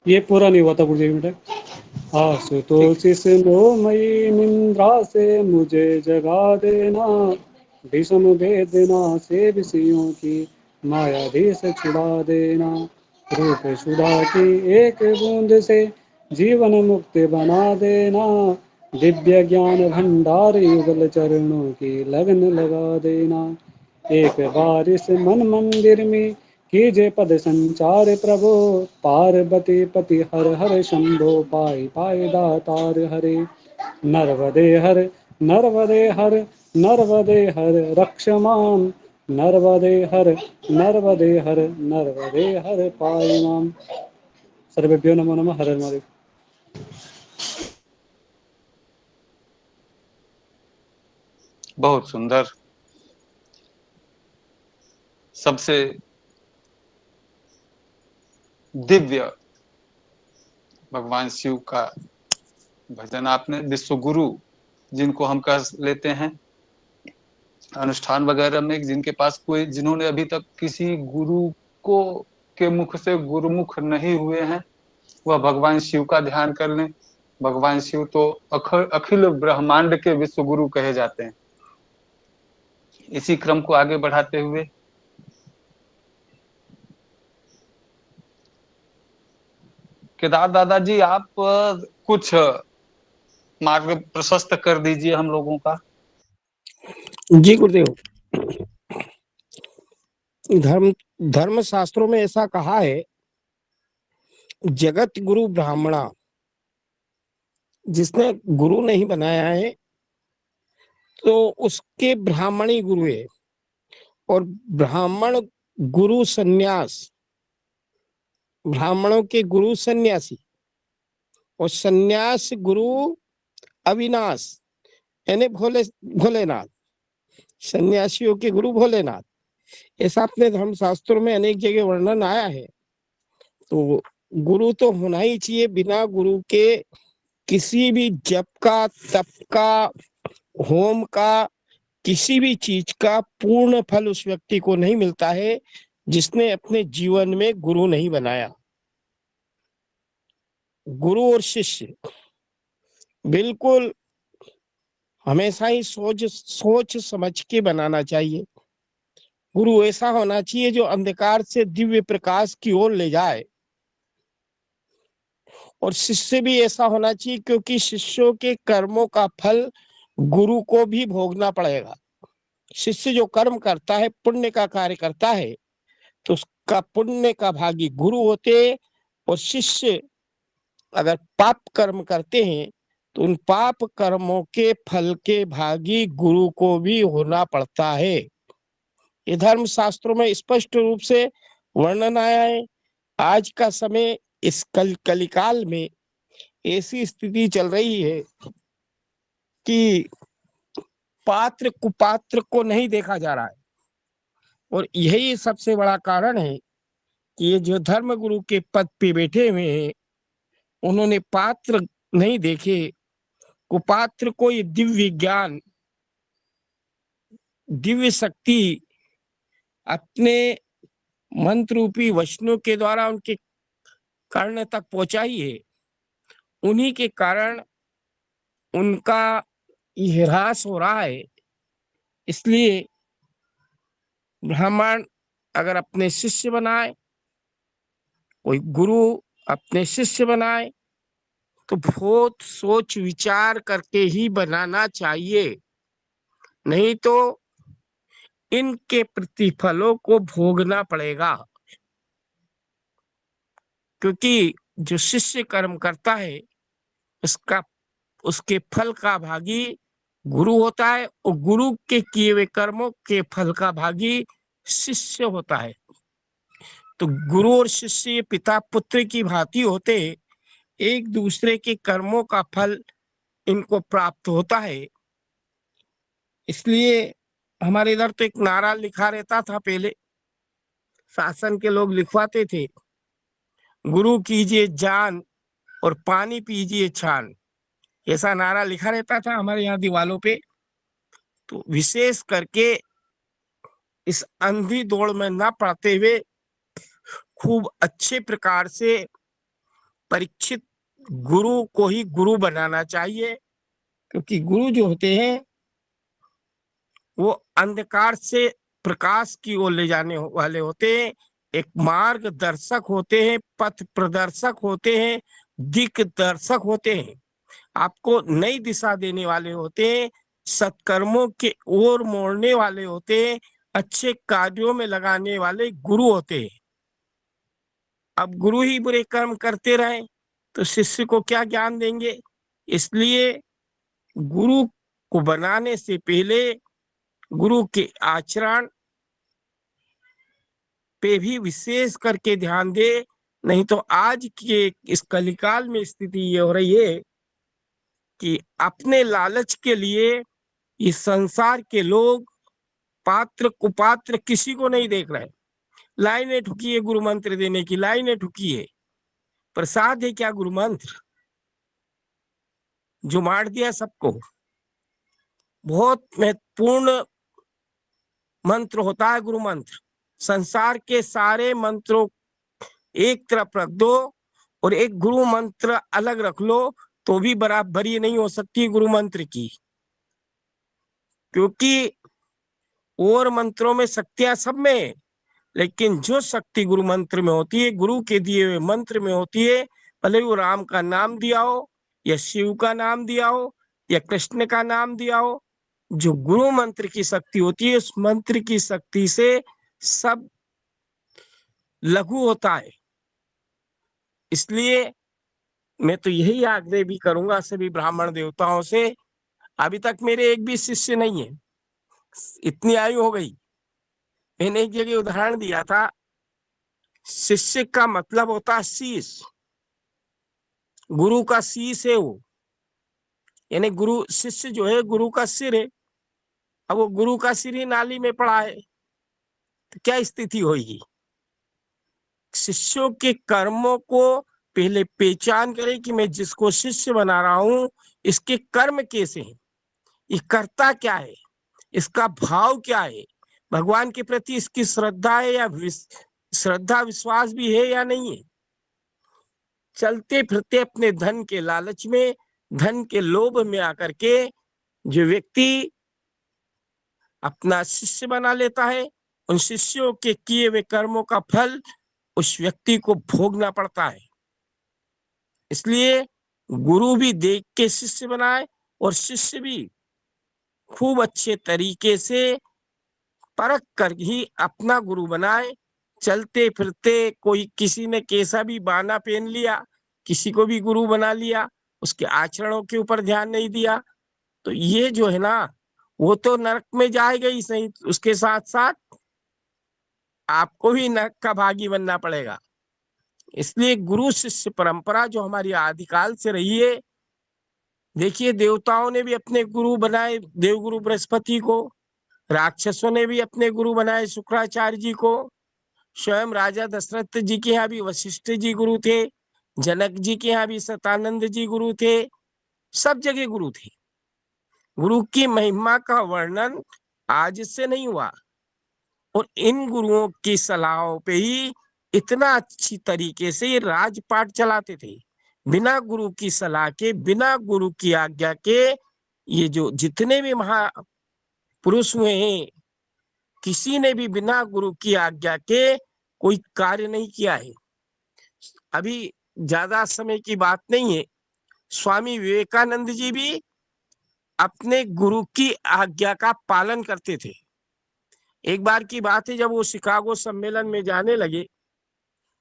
ये पूरा नहीं हुआ था गुरुजी बेटा। आशुतोष से मोहमयी निंद्रा से मुझे जगा देना, विषम वेदना से विषयों की मायाधीश छुड़ा देना। रूप सुधा की एक बूंद से जीवन मुक्त बना देना। दिव्य ज्ञान भंडार युगल चरणों की लगन लगा देना। एक बार इस मन मंदिर में कीजे पद संचार प्रभो। पार्वती पति हर हर शंभो पाई पाई दातार हरे। नर्वदे हर नर्वदे हर नर्वदे हर रक्षमाम। नर्वदे हर नर्वदे हर नर्वदे हर पाहि माम। सर्वेभ्यो नमो नमः। हर हर महादेव। बहुत सुंदर। सबसे दिव्य भगवान शिव का भजन आपने, विश्व गुरु जिनको हम कह लेते हैं अनुष्ठान वगैरह में, जिनके पास कोई, जिन्होंने अभी तक किसी गुरु को के मुख से गुरुमुख नहीं हुए हैं, वह भगवान शिव का ध्यान कर लें। भगवान शिव तो अखिल ब्रह्मांड के विश्व गुरु कहे जाते हैं। इसी क्रम को आगे बढ़ाते हुए केदार दादाजी, आप कुछ मार्ग प्रशस्त कर दीजिए हम लोगों का। जी गुरुदेव। धर्म धर्म शास्त्रों में ऐसा कहा है, जगत गुरु ब्राह्मणा। जिसने गुरु नहीं बनाया है तो उसके ब्राह्मणी गुरु है। और ब्राह्मण गुरु सन्यास, ब्राह्मणों के गुरु सन्यासी, और सन्यास गुरु अविनाश यानी भोलेनाथ। सन्यासियों के गुरु भोलेनाथ, ऐसा अपने धर्मशास्त्रों में अनेक जगह वर्णन आया है। तो गुरु तो होना ही चाहिए। बिना गुरु के किसी भी जप का, तप का, होम का, किसी भी चीज का पूर्ण फल उस व्यक्ति को नहीं मिलता है जिसने अपने जीवन में गुरु नहीं बनाया। गुरु और शिष्य बिल्कुल हमेशा ही सोच समझ के बनाना चाहिए। गुरु ऐसा होना चाहिए जो अंधकार से दिव्य प्रकाश की ओर ले जाए, और शिष्य भी ऐसा होना चाहिए, क्योंकि शिष्यों के कर्मों का फल गुरु को भी भोगना पड़ेगा। शिष्य जो कर्म करता है, पुण्य का कार्य करता है, तो उसका पुण्य का भागी गुरु होते। और शिष्य अगर पाप कर्म करते हैं तो उन पाप कर्मों के फल के भागी गुरु को भी होना पड़ता है। ये धर्म शास्त्रों में स्पष्ट रूप से वर्णन आया है। आज का समय, इस कलिकाल में ऐसी स्थिति चल रही है कि पात्र कुपात्र को नहीं देखा जा रहा है। और यही सबसे बड़ा कारण है कि ये जो धर्म गुरु के पद पे बैठे हुए हैं, उन्होंने पात्र नहीं देखे। कुपात्र को ये दिव्य ज्ञान, दिव्य शक्ति अपने मंत्र रूपी वचनों के द्वारा उनके कर्ण तक पहुंचाई है, उन्हीं के कारण उनका ह्रास हो रहा है। इसलिए ब्राह्मण अगर अपने शिष्य बनाए, कोई गुरु अपने शिष्य बनाए, तो बहुत सोच विचार करके ही बनाना चाहिए, नहीं तो इनके प्रतिफलों को भोगना पड़ेगा। क्योंकि जो शिष्य कर्म करता है उसके फल का भागी गुरु होता है, और गुरु के किए हुए कर्मों के फल का भागी शिष्य होता है। तो गुरु और शिष्य पिता पुत्र की भांति होते, एक दूसरे के कर्मों का फल इनको प्राप्त होता है। इसलिए हमारे इधर तो एक नारा लिखा रहता था, पहले शासन के लोग लिखवाते थे, गुरु कीजिए जान और पानी पीजिए छान। ऐसा नारा लिखा रहता था हमारे यहाँ दीवालों पे। तो विशेष करके इस अंधी दौड़ में ना पड़ते हुए खूब अच्छे प्रकार से परीक्षित गुरु को ही गुरु बनाना चाहिए। क्योंकि गुरु जो होते हैं वो अंधकार से प्रकाश की ओर ले जाने वाले होते हैं, एक मार्गदर्शक होते हैं, पथ प्रदर्शक होते हैं, दिक्दर्शक होते हैं, आपको नई दिशा देने वाले होते हैं, सत्कर्मों के ओर मोड़ने वाले होते हैं, अच्छे कार्यों में लगाने वाले गुरु होते हैं। अब गुरु ही बुरे कर्म करते रहे तो शिष्य को क्या ज्ञान देंगे? इसलिए गुरु को बनाने से पहले गुरु के आचरण पे भी विशेष करके ध्यान दे, नहीं तो आज के इस कलिकाल में स्थिति ये हो रही है कि अपने लालच के लिए इस संसार के लोग पात्र कुपात्र किसी को नहीं देख रहे। लाइनें ठुकी है गुरु मंत्र देने की, लाइनें ठुकी है, प्रसाद है क्या गुरु मंत्र? जो मार दिया सबको। बहुत महत्वपूर्ण मंत्र होता है गुरु मंत्र। संसार के सारे मंत्रों एक तरफ रख दो और एक गुरु मंत्र अलग रख लो तो भी बराबरी नहीं हो सकती गुरु मंत्र की। क्योंकि और मंत्रों में शक्तियां सब में है, लेकिन जो शक्ति गुरु मंत्र में होती है, गुरु के दिए हुए मंत्र में होती है, भले वो राम का नाम दिया हो या शिव का नाम दिया हो या कृष्ण का नाम दिया हो, जो गुरु मंत्र की शक्ति होती है उस मंत्र की शक्ति से सब लघु होता है। इसलिए मैं तो यही आग्रह भी करूंगा सभी ब्राह्मण देवताओं से, अभी तक मेरे एक भी शिष्य नहीं है, इतनी आयु हो गई। मैंने एक जगह उदाहरण दिया था, शिष्य का मतलब होता है शीश, गुरु का शीश है वो, यानी गुरु शिष्य जो है गुरु का सिर है। अब वो गुरु का सिर ही नाली में पड़ा है तो क्या स्थिति होगी? शिष्यों के कर्मों को पहले पहचान करें कि मैं जिसको शिष्य बना रहा हूं इसके कर्म कैसे हैं, ये करता क्या है, इसका भाव क्या है, भगवान के प्रति इसकी श्रद्धा है या श्रद्धा विश्वास भी है या नहीं है। चलते फिरते अपने धन के लालच में, धन के लोभ में आकर के जो व्यक्ति अपना शिष्य बना लेता है, उन शिष्यों के किए हुए कर्मों का फल उस व्यक्ति को भोगना पड़ता है। इसलिए गुरु भी देख के शिष्य बनाए और शिष्य भी खूब अच्छे तरीके से परख कर ही अपना गुरु बनाए। चलते फिरते कोई किसी ने कैसा भी बाना पहन लिया, किसी को भी गुरु बना लिया, उसके आचरणों के ऊपर ध्यान नहीं दिया, तो ये जो है ना वो तो नरक में जाएगा ही सही, उसके साथ साथ आपको भी नरक का भागी बनना पड़ेगा। इसलिए गुरु शिष्य परंपरा जो हमारी आदिकाल से रही है, देखिए देवताओं ने भी अपने गुरु बनाए देवगुरु बृहस्पति को, राक्षसों ने भी अपने गुरु बनाए शुक्राचार्य जी को, स्वयं राजा दशरथ जी के यहाँ भी वशिष्ठ जी गुरु थे, जनक जी के यहाँ भी सतानंद जी गुरु थे, सब जगह गुरु थे। गुरु की महिमा का वर्णन आज से नहीं हुआ, और इन गुरुओं की सलाहों पे ही इतना अच्छी तरीके से ये राजपाट चलाते थे। बिना गुरु की सलाह के, बिना गुरु की आज्ञा के ये जो जितने भी महापुरुष हुए हैं, किसी ने भी बिना गुरु की आज्ञा के कोई कार्य नहीं किया है। अभी ज्यादा समय की बात नहीं है, स्वामी विवेकानंद जी भी अपने गुरु की आज्ञा का पालन करते थे। एक बार की बात है, जब वो शिकागो सम्मेलन में जाने लगे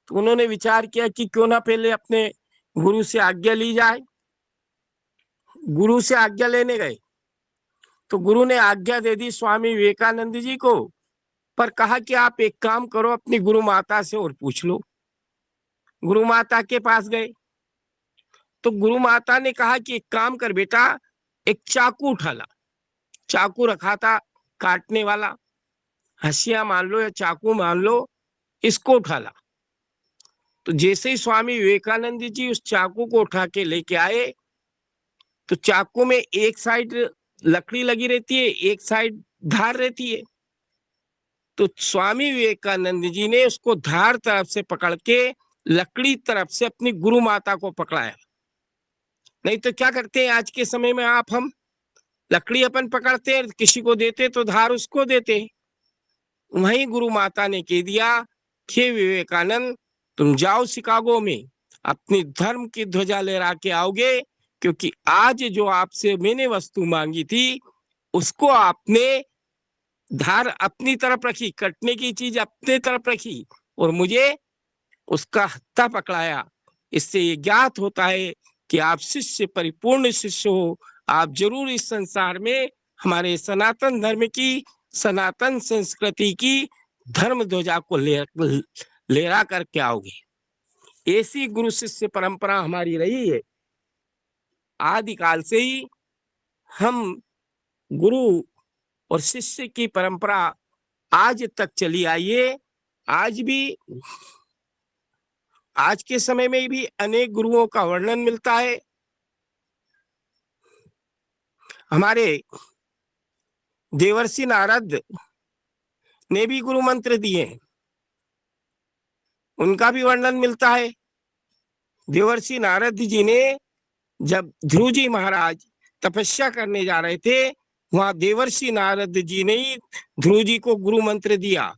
तो उन्होंने विचार किया कि क्यों ना पहले अपने गुरु से आज्ञा ली जाए। गुरु से आज्ञा लेने गए तो गुरु ने आज्ञा दे दी स्वामी विवेकानंद जी को, पर कहा कि आप एक काम करो, अपनी गुरु माता से और पूछ लो। गुरु माता के पास गए तो गुरु माता ने कहा कि एक काम कर बेटा, एक चाकू उठा ला। चाकू रखा था काटने वाला, हंसिया मान लो या चाकू मान लो, इसको उठा ला। तो जैसे ही स्वामी विवेकानंद जी उस चाकू को उठा के लेके आए तो चाकू में एक साइड लकड़ी लगी रहती है, एक साइड धार रहती है। तो स्वामी विवेकानंद जी ने उसको धार तरफ से पकड़ के लकड़ी तरफ से अपनी गुरु माता को पकड़ाया। नहीं तो क्या करते हैं आज के समय में, हम लकड़ी अपन पकड़ते हैं, किसी को देते तो धार उसको देते हैं। वहीं गुरु माता ने कह दिया कि विवेकानंद तुम जाओ शिकागो में, अपनी धर्म की ध्वजा लहरा के आओगे, क्योंकि आज जो आपसे मैंने वस्तु मांगी थी उसको आपने धार अपनी तरफ रखी, कटने की चीज अपने तरफ रखी और मुझे उसका हत्था पकड़ाया। इससे ये ज्ञात होता है कि आप शिष्य, परिपूर्ण शिष्य हो। आप जरूर इस संसार में हमारे सनातन धर्म की, सनातन संस्कृति की धर्म ध्वजा को लहरा करके आओगे। ऐसी गुरु शिष्य परंपरा हमारी रही है। आदिकाल से ही हम गुरु और शिष्य की परंपरा आज तक चली आई है। आज भी, आज के समय में भी अनेक गुरुओं का वर्णन मिलता है। हमारे देवर्षि नारद ने भी गुरु मंत्र दिए, उनका भी वर्णन मिलता है। देवर्षि नारद जी ने जब ध्रुव जी महाराज तपस्या करने जा रहे थे, वहां देवर्षि नारद जी ने ध्रुव जी को गुरु मंत्र दिया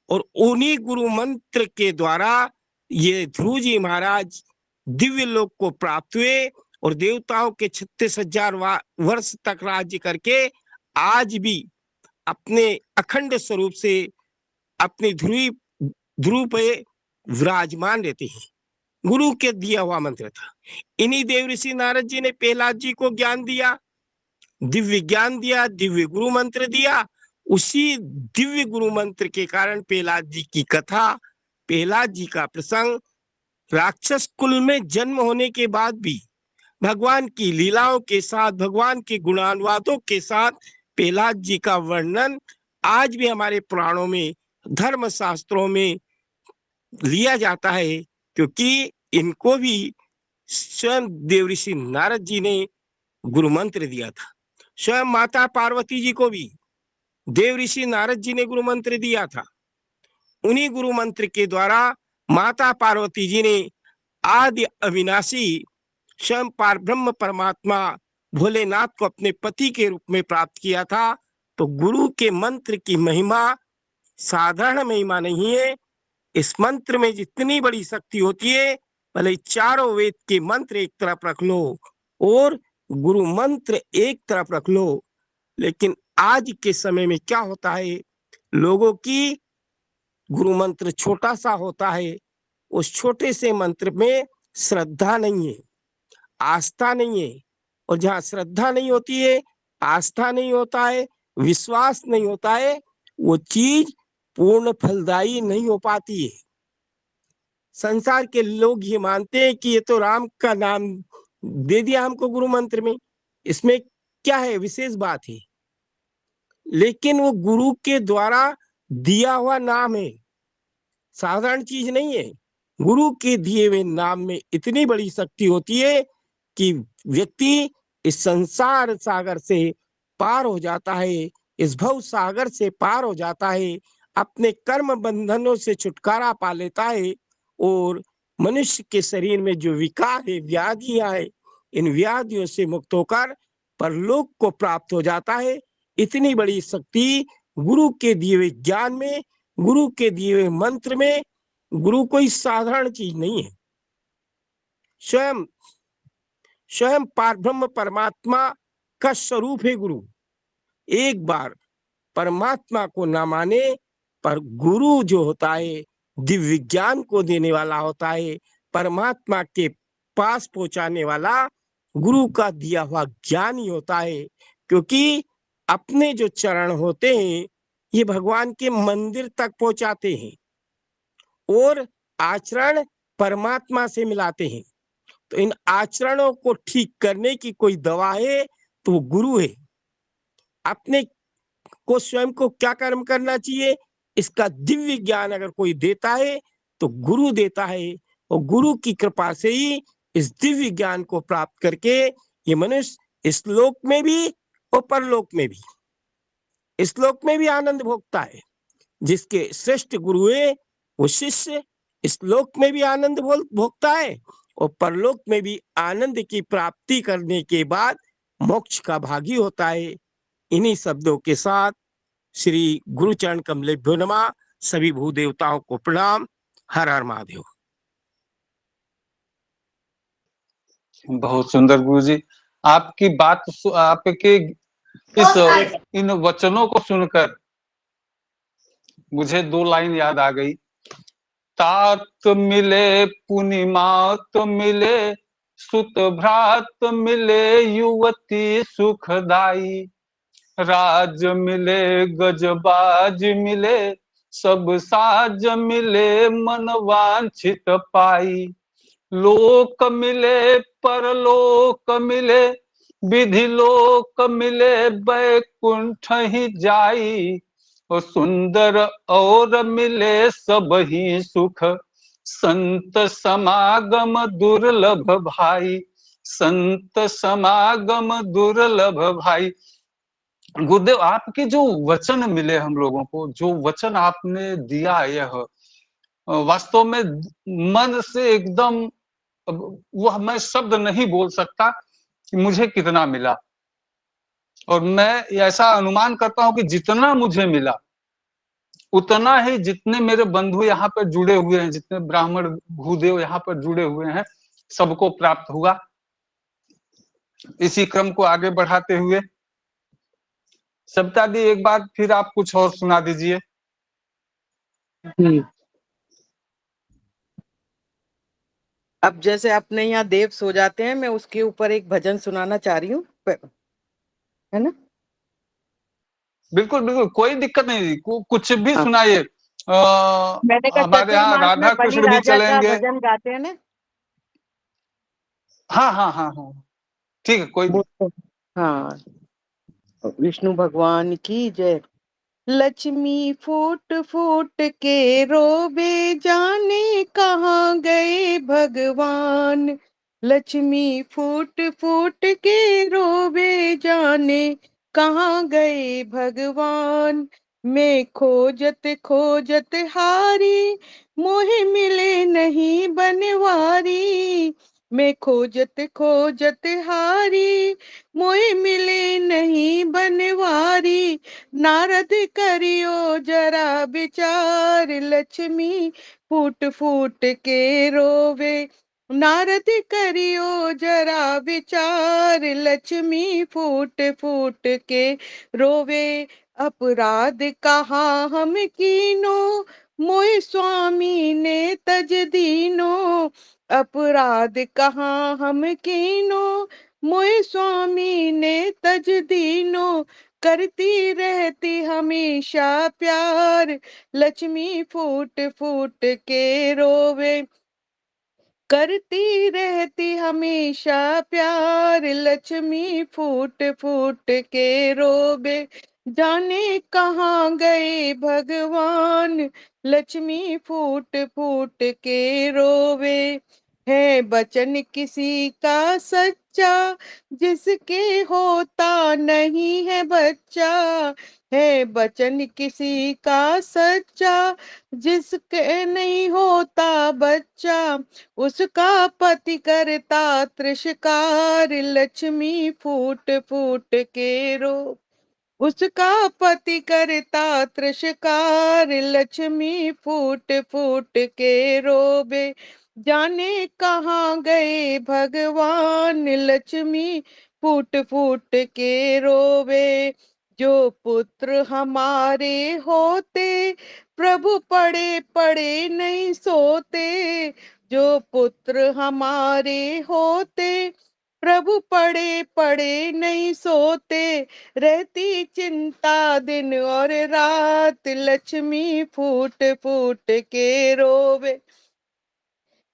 और उन्हीं गुरु मंत्र के द्वारा ये ध्रुव जी महाराज दिव्य लोक को प्राप्त हुए और देवताओं के 36,000 वर्ष तक राज्य करके आज भी अपने अखंड स्वरूप से अपनी ध्रुव पे विराजमान रहते हैं। गुरु के दिया हुआ मंत्र था। इन्हीं देवर्षि नारद जी ने प्रहलाद जी को ज्ञान दिया, दिव्य ज्ञान दिया, दिव्य गुरु मंत्र दिया। उसी दिव्य गुरु मंत्र के कारण प्रहलाद जी की कथा, प्रहलाद जी का प्रसंग, राक्षस कुल में जन्म होने के बाद भी भगवान की लीलाओं के साथ, भगवान के गुणानुवादों के साथ प्रहलाद जी का वर्णन आज भी हमारे पुराणों में, धर्म शास्त्रों में लिया जाता है, क्योंकि इनको भी स्वयं देवर्षि नारद जी ने गुरु मंत्र दिया था। स्वयं माता पार्वती जी को भी देवर्षि नारद जी ने गुरु मंत्र दिया था। उन्हीं गुरु मंत्र के द्वारा माता पार्वती जी ने आदि अविनाशी स्वयं पारब्रह्म परमात्मा भोलेनाथ को अपने पति के रूप में प्राप्त किया था। तो गुरु के मंत्र की महिमा साधारण महिमा नहीं है। इस मंत्र में जितनी बड़ी शक्ति होती है, भले चारों वेद के मंत्र एक तरफ रख लो और गुरु मंत्र एक तरफ रख लो, लेकिन आज के समय में क्या होता है, लोगों की गुरु मंत्र छोटा सा होता है, उस छोटे से मंत्र में श्रद्धा नहीं है, आस्था नहीं है, और जहाँ श्रद्धा नहीं होती है, आस्था नहीं होता है, विश्वास नहीं होता है, वो चीज पूर्ण फलदायी नहीं हो पाती है। संसार के लोग ये मानते हैं कि ये तो राम का नाम दे दिया हमको गुरु मंत्र में, इसमें क्या है, विशेष बात है, लेकिन वो गुरु के द्वारा दिया हुआ नाम है, साधारण चीज नहीं है। गुरु के दिए हुए नाम में इतनी बड़ी शक्ति होती है कि व्यक्ति इस संसार सागर से पार हो जाता है, इस भव सागर से पार हो जाता है, अपने कर्म बंधनों से छुटकारा पा लेता है और मनुष्य के शरीर में जो विकार है, व्याधियां है, इन व्याधियों से मुक्त होकर परलोक को प्राप्त हो जाता है। इतनी बड़ी शक्ति गुरु के दिए हुए ज्ञान में, गुरु के दिए हुए मंत्र में। गुरु कोई साधारण चीज नहीं है। स्वयं स्वयं पारब्रह्म परमात्मा का स्वरूप है गुरु। एक बार परमात्मा को ना माने, पर गुरु जो होता है दिव्य ज्ञान को देने वाला होता है, परमात्मा के पास पहुंचाने वाला गुरु का दिया हुआ ज्ञान ही होता है। क्योंकि अपने जो चरण होते हैं ये भगवान के मंदिर तक पहुंचाते हैं और आचरण परमात्मा से मिलाते हैं। तो इन आचरणों को ठीक करने की कोई दवा है तो वो गुरु है। अपने को स्वयं को क्या कर्म करना चाहिए, इसका दिव्य ज्ञान अगर कोई देता है तो गुरु देता है, और गुरु की कृपा से ही इस दिव्य ज्ञान को प्राप्त करके ये मनुष्य इस लोक में भी और परलोक में भी, इस लोक में भी आनंद भोगता है। जिसके श्रेष्ठ गुरु है वो शिष्य इस लोक में भी आनंद भोगता है और परलोक में भी आनंद की प्राप्ति करने के बाद मोक्ष का भागी होता है। इन्हीं शब्दों के साथ श्री गुरुचरण कमलेभ्यो नमः। सभी भूदेवताओं को प्रणाम। हर हर महादेव। बहुत सुंदर गुरुजी, आपकी बात आपके इन वचनों को सुनकर मुझे दो लाइन याद आ गई। तात मिले पुनिमात मिले, सुत भ्रात मिले युवती सुखदाई, राज मिले गजबाज मिले, सब साज मिले मन वांछित पाई, लोक मिले परलोक मिले, विधि लोक मिले बैकुंठ ही जाई, और सुंदर और मिले सब ही सुख, संत समागम दुर्लभ भाई, संत समागम दुर्लभ भाई। गुरुदेव, आपके जो वचन मिले हम लोगों को, जो वचन आपने दिया, यह वास्तव में मन से एकदम, वह मैं शब्द नहीं बोल सकता कि मुझे कितना मिला। और मैं ऐसा अनुमान करता हूं कि जितना मुझे मिला उतना ही जितने मेरे बंधु यहाँ पर जुड़े हुए हैं, जितने ब्राह्मण भूदेव यहाँ पर जुड़े हुए हैं, सबको प्राप्त हुआ। इसी क्रम को आगे बढ़ाते हुए सविता दी, एक बार फिर आप कुछ और सुना दीजिए। अब जैसे अपने यहाँ देव सो जाते हैं, मैं उसके ऊपर एक भजन सुनाना चाह रही हूँ, है ना? बिल्कुल बिल्कुल, कोई दिक्कत नहीं, कुछ भी हाँ। सुनाइए। मैंने कहा हमारे यहाँ चतुर्मास में राधा बलि कृष्ण भी राजा का चलेंगे। भजन गाते हैं ना। हाँ हाँ हाँ हाँ, ठीक है, कोई नहीं। हाँ, विष्णु भगवान की जय। लक्ष्मी फूट फूट के रोबे, जाने कहाँ गए भगवान। लक्ष्मी फूट फूट के रोबे, जाने कहाँ गए भगवान। मैं खोजत खोजत हारी, मोहे मिले नहीं बनवारी। मैं खोजत खोजत हारी, मोहे मिले नहीं बनवारी। नारद करियो जरा विचार, लक्ष्मी फूट फूट के रोवे। नारद करियो जरा विचार, लक्ष्मी फूट फूट के रोवे। अपराध कहाँ हम कीनो, मोय स्वामी ने तज दीनो। अपराध कहाँ हम कीनो, मोय स्वामी ने तज दीनो। करती रहती हमेशा प्यार, लक्ष्मी फूट फूट के रोवे। करती रहती हमेशा प्यार, लक्ष्मी फूट फूट के रोवे। जाने कहाँ गए भगवान, लक्ष्मी फूट फूट के रोवे। है वचन किसी का सच्चा, जिसके होता नहीं है बच्चा। है वचन किसी का सच्चा, जिसके नहीं होता बच्चा। उसका पति करता तिरस्कार, लक्ष्मी फूट फूट के रो। उसका पति करता तिरस्कार, लक्ष्मी फूट फूट के रोबे। जाने कहाँ गए भगवान, लक्ष्मी फूट फूट के रोवे। जो पुत्र हमारे होते, प्रभु पड़े पड़े नहीं सोते। जो पुत्र हमारे होते, प्रभु पड़े पड़े नहीं सोते। रहती चिंता दिन और रात, लक्ष्मी फूट फूट के रोवे।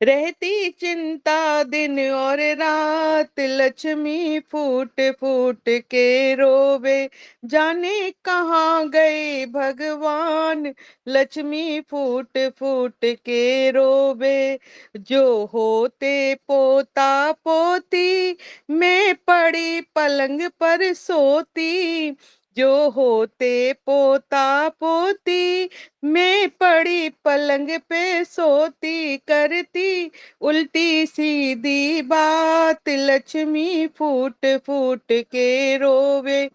रहती चिंता दिन और रात, लक्ष्मी फूट फूट के रोवे। जाने कहाँ गए भगवान, लक्ष्मी फूट फूट के रोवे। जो होते पोता पोती, मैं पड़ी पलंग पर सोती। जो होते पोता पोती, मैं पड़ी पलंग पे सोती। करती उल्टी सीधी बात, लक्ष्मी फूट फूट के रोवे।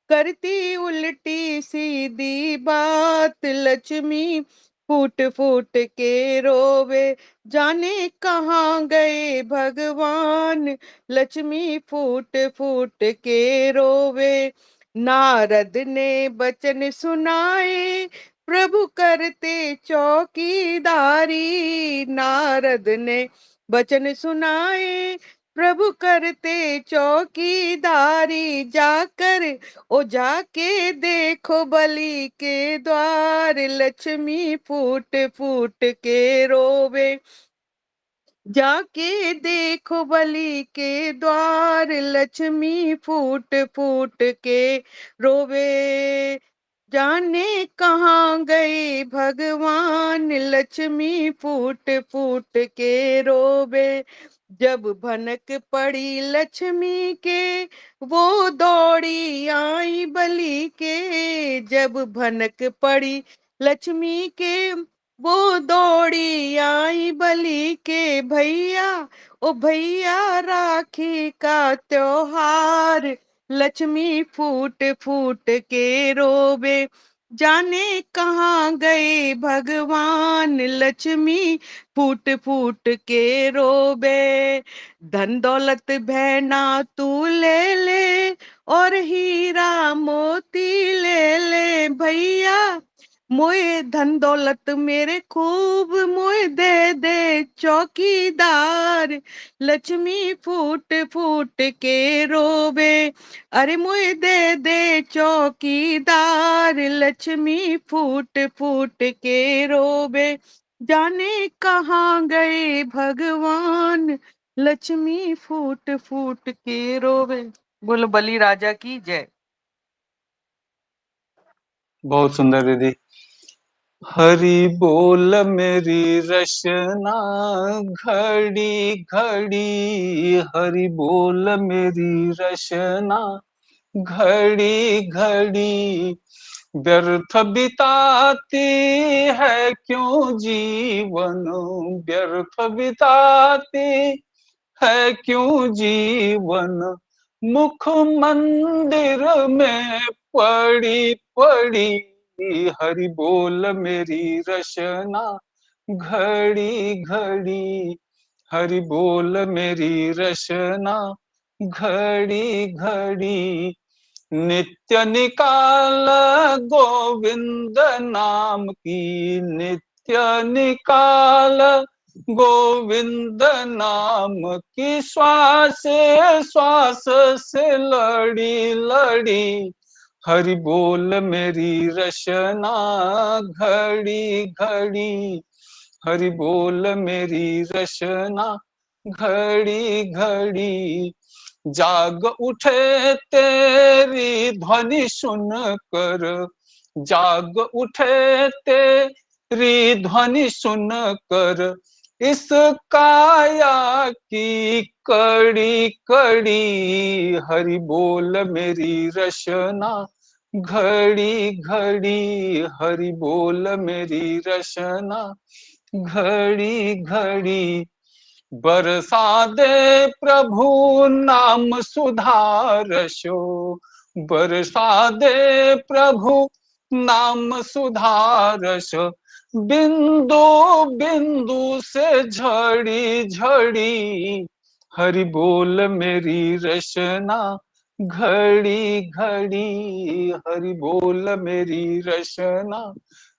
करती उल्टी सीधी बात, लक्ष्मी फूट फूट के रोवे। जाने कहाँ गए भगवान, लक्ष्मी फूट फूट के रोवे। नारद ने वचन सुनाए, प्रभु करते चौकीदारी। नारद ने वचन सुनाए, प्रभु करते चौकीदारी। जाके देखो बलि के द्वार, लक्ष्मी फूट फूट के रोवे। जाके देखो बलि के द्वार, लक्ष्मी फूट फूट के रोवे। जाने कहाँ गए भगवान, लक्ष्मी फूट फूट के रोवे। जब भनक पड़ी लक्ष्मी के, वो दौड़ी आई बलि के। जब भनक पड़ी लक्ष्मी के, वो दौड़ी आई बलि के। भैया ओ भैया, राखी का त्योहार, लक्ष्मी फूट फूट के रोवे। जाने कहाँ गए भगवान, लक्ष्मी फूट फूट के रोवे। धन दौलत बहना तू ले ले, और हीरा मोती ले ले। भैया मोए धन दौलत मेरे खूब, मोए दे दे चौकीदार, लक्ष्मी फूट फूट के रोवे। अरे मोए दे दे चौकीदार, लक्ष्मी फूट फूट के रोवे। जाने कहाँ गए भगवान, लक्ष्मी फूट फूट के रोवे। बोलो बलि राजा की जय। बहुत सुंदर दीदी। हरि बोल मेरी रचना, घड़ी घड़ी। हरि बोल मेरी रचना, घड़ी घड़ी। व्यर्थ बिताती है क्यों जीवन, व्यर्थ बिताती है क्यों जीवन। मुख मंदिर में पड़ी पड़ी, हरि बोल मेरी रचना, घड़ी घड़ी। हरि बोल मेरी रचना, घड़ी घड़ी। नित्य निकाल गोविंद नाम की, नित्य निकाल गोविंद नाम की। श्वास श्वास से लड़ी लड़ी, हरि बोल मेरी रचना, घड़ी घड़ी। हरि बोल मेरी रचना, घड़ी घड़ी। जाग उठे तेरी ध्वनि सुनकर, जाग उठे तेरी ध्वनि सुनकर। इस काया की कड़ी कड़ी, हरि बोल मेरी रचना घड़ी घड़ी, हरि बोल मेरी रचना घड़ी घड़ी। बरसा दे प्रभु नाम सुधारशो, बरसा दे प्रभु नाम सुधारश, बिंदु बिंदु से झड़ी झड़ी, हरि बोल मेरी रचना घड़ी घड़ी, हरि बोल मेरी रचना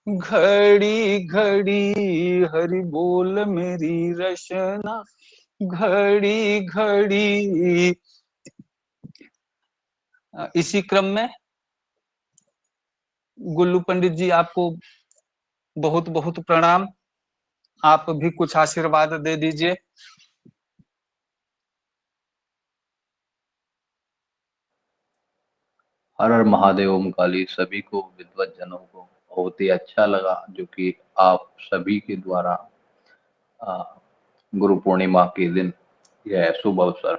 घड़ी घड़ी, हरि बोल मेरी रचना घड़ी घड़ी। इसी क्रम में गुल्लू पंडित जी, आपको बहुत बहुत प्रणाम। आप भी कुछ आशीर्वाद दे दीजिए। हर हर महादेव ओम काली। सभी को, विद्वत जनों को बहुत ही अच्छा लगा जो कि आप सभी के द्वारा गुरु पूर्णिमा के दिन यह शुभ अवसर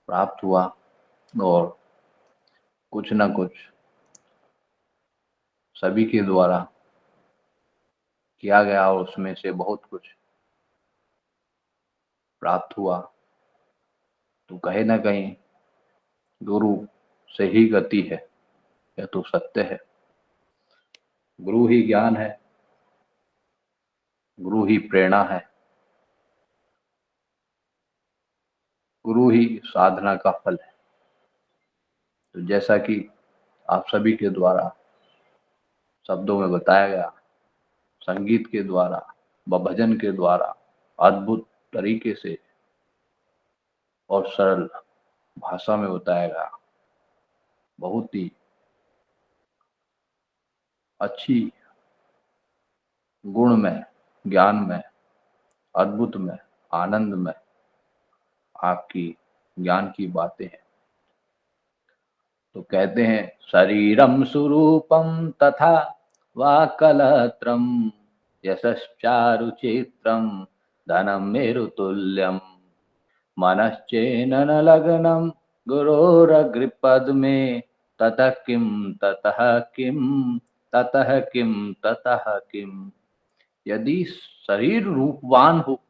प्राप्त हुआ और कुछ न कुछ सभी के द्वारा किया गया और उसमें से बहुत कुछ प्राप्त हुआ। तो कहीं ना कहीं गुरु से ही गति है, यह तो सत्य है। गुरु ही ज्ञान है, गुरु ही प्रेरणा है, गुरु ही साधना का फल है। तो जैसा कि आप सभी के द्वारा शब्दों में बताया गया, संगीत के द्वारा व भजन के द्वारा अद्भुत तरीके से और सरल भाषा में बताया गया, बहुत ही अच्छी गुण में, ज्ञान में, अद्भुत में, आनंद में आपकी ज्ञान की बातें हैं। तो कहते हैं शरीरम स्वरूपम तथा वाकलत्रम यशश्चारुचित्रम धनम मेरुतुल्यम मनश्चेनन लग्नम गुरोरग्रिपद में ततः किम ततः किम ततः किम ततः किम। यदि शरीर रूपवान हो,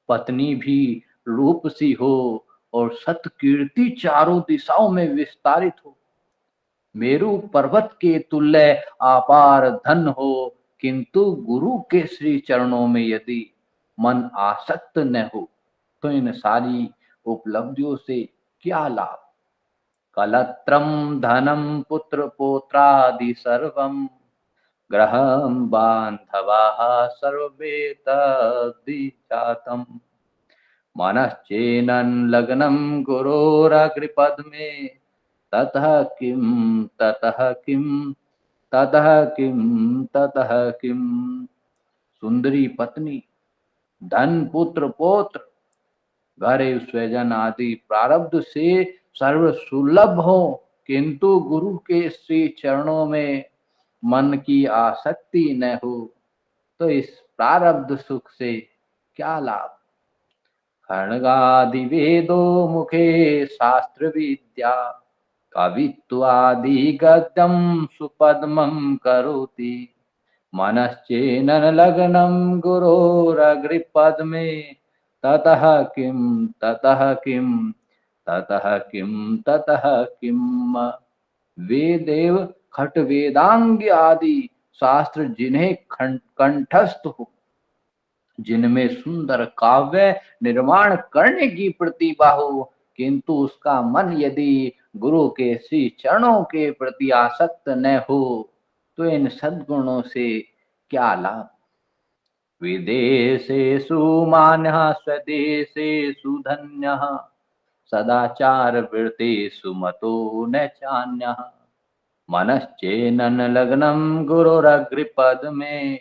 पत्नी भी रूप सी हो और सत्कीर्ति चारों दिशाओं में विस्तारित हो, मेरु पर्वत के तुल्य अपार धन हो, किंतु गुरु के श्री चरणों में यदि मन आसक्त न हो, तो इन सारी उपलब्धियों से क्या लाभ। कलत्रम धनम पुत्र पौत्रादि सर्वम ग्रहं बांधवाः सर्वे तद्विजातम् मनश्चेनन लग्नं गुरोरग्रिपद में ततः किम ततः किम ततः किम ततः किम। सुंदरी पत्नी, धन, पुत्र, पौत्र, घर, स्वजन आदि प्रारब्ध से सर्व सुलभ हो, किंतु गुरु के श्री चरणों में मन की आसक्ति न हो, तो इस प्रारब्ध सुख से क्या लाभ। खड्गादि वेदो मुखे शास्त्र विद्या कवित्वादि गद्यम सुपद्मं करोति मनश्चेनन लग्नं गुरोरग्रिपद में ततः किम ततः किम ततः किम ततः किम। वेदेव खट वेदांग आदि शास्त्र जिन्हें कंठस्थ हो, जिनमें सुंदर काव्य निर्माण करने की प्रतिभा हो, किंतु उसका मन यदि गुरु के श्री चरणों के प्रति आसक्त न हो, तो इन सद्गुणों से क्या लाभ। विदेशेषु मान्यः स्वदेशेषु धन्यः सदाचार वृत्तेषु मतो न चान्यः मनश्चेनन लग्नं गुरोरग्रिपद में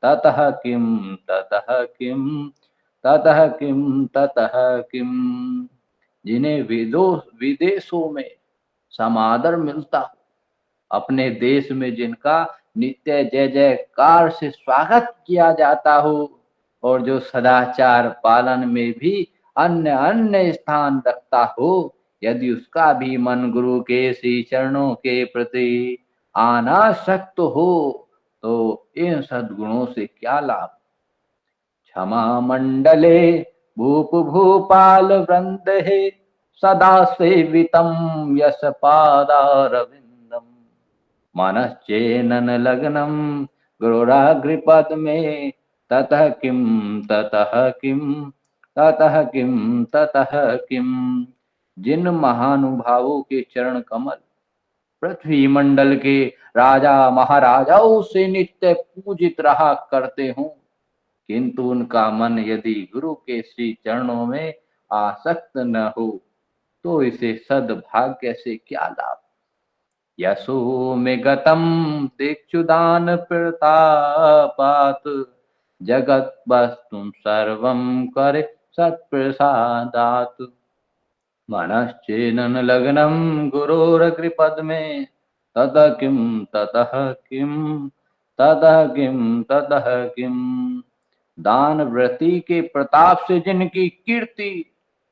ततः किम ततः किम ततः किम ततः किम। जिन्हें विदेशों में समादर मिलता हो, अपने देश में जिनका नित्य जय जयकार से स्वागत किया जाता हो, और जो सदाचार पालन में भी अन्य अन्य स्थान रखता हो, यदि उसका भी मन गुरु के श्री चरणों के प्रति अनासक्त हो तो इन सद्गुणों से क्या लाभ। क्षमा मंडले भूप भूपाल वृंद है सदा सेवितम यश पादारविंदम मनश्चेनन लग्नम गुरुराग्रिपद में ततः किम ततः किम ततः किम ततः किम। जिन महानुभावों के चरण कमल पृथ्वी मंडल के राजा महाराजाओं से नित्य पूजित रहा करते हों, किंतु उनका मन यदि गुरु के श्री चरणों में आसक्त न हो तो इसे सद्भाग्य से क्या लाभ। यशो में गतम दिक्षुदान प्रतापात जगत वस्तुम सर्वम करे सत्प्रसादात मनश्चेनन लग्नम गुरोरग्रिपद में ततः किम ततः किम ततः किम ततः किम। दान व्रति के प्रताप से जिनकी कीर्ति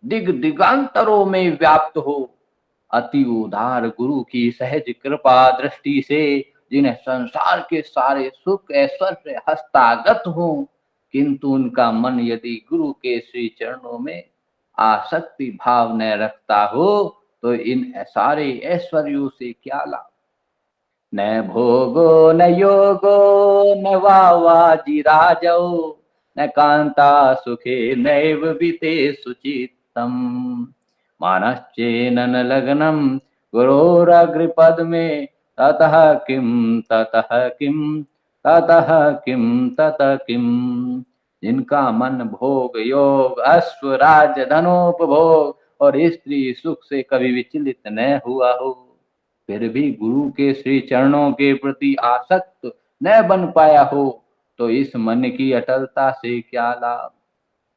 दिग दिगांतरों में व्याप्त हो, अति उदार गुरु की सहज कृपा दृष्टि से जिन्हें संसार के सारे सुख ऐश्वर्य हस्तागत हो, किंतु उनका मन यदि गुरु के श्री चरणों में आसक्ति भाव न रखता हो तो इन सारे ऐश्वर्यों से क्या लाभ। न भोगो न योगो न वावाजिराजो न कांता सुखे नैव विते सुचित्तम मानश्चेनन लग्नम गुरोरग्रिपद में ततः किम ततः किम ततः किम ततः किम। जिनका मन भोग योग अश्व राज धनोपभोग और स्त्री सुख से कभी विचलित न हुआ हो, फिर भी गुरु के श्री चरणों के प्रति आसक्त न बन पाया हो, तो इस मन की अटलता से क्या लाभ।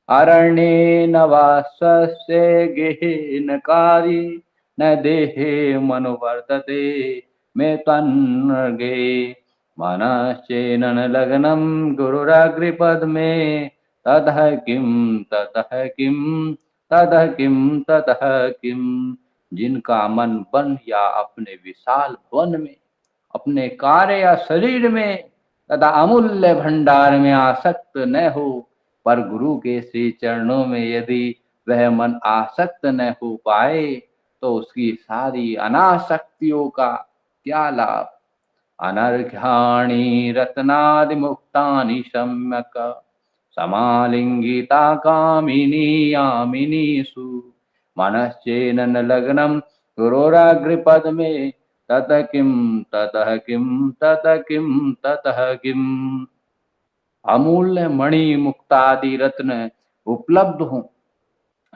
अरण्ये न वासस्य गेहे न कार्ये न देहे मनुवर्तते में तन्नगे मनश्चेनन लग्नम गुरुराग्रिपद में ततः किम ततः किम ततः किम ततः किम। जिनका मन वन या अपने विशाल वन में, अपने कार्य या शरीर में तथा अमूल्य भंडार में आसक्त न हो, पर गुरु के श्री चरणों में यदि वह मन आसक्त न हो पाए तो उसकी सारी अनासक्तियों का क्या लाभ। अनर्घ्याणि रत्नादि मुक्तानि सम्यक समालिंगिता कामिनी यामिनीषु मनश्चेनन लग्नम गुरोराग्रिपद में ततः किम ततः किम ततः किम ततः किम। अमूल्य मणि मुक्तादि रत्न उपलब्ध हो,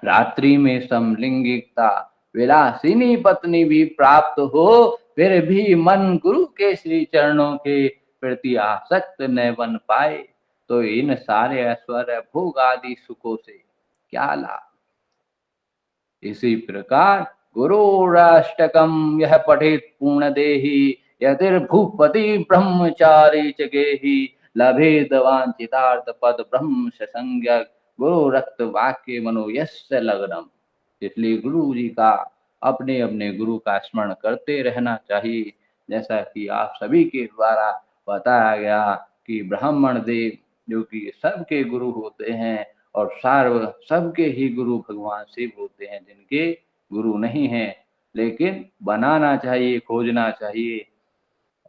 रात्रि में समलिंगिकता विलासिनी पत्नी भी प्राप्त हो, फिर भी मन गुरु के श्री चरणों के प्रति आसक्त न बन पाए तो इन सारे ऐश्वर्य भोग आदि सुखों से क्या लाभ। इसी प्रकार गुरुराष्टकम यह पठित पूर्ण देहि यतिर्भूपति ब्रह्मचारी च गेहि लभेद वांछितार्थ पद ब्रह्म संज्ञक गुरु रक्त वाक्य मनो यस्य लग्नम। इसलिए गुरु जी का अपने अपने गुरु का स्मरण करते रहना चाहिए। जैसा कि आप सभी के द्वारा बताया गया कि ब्राह्मण देव जो कि सबके गुरु होते हैं और सार्व सबके ही गुरु भगवान शिव होते हैं, जिनके गुरु नहीं हैं, लेकिन बनाना चाहिए, खोजना चाहिए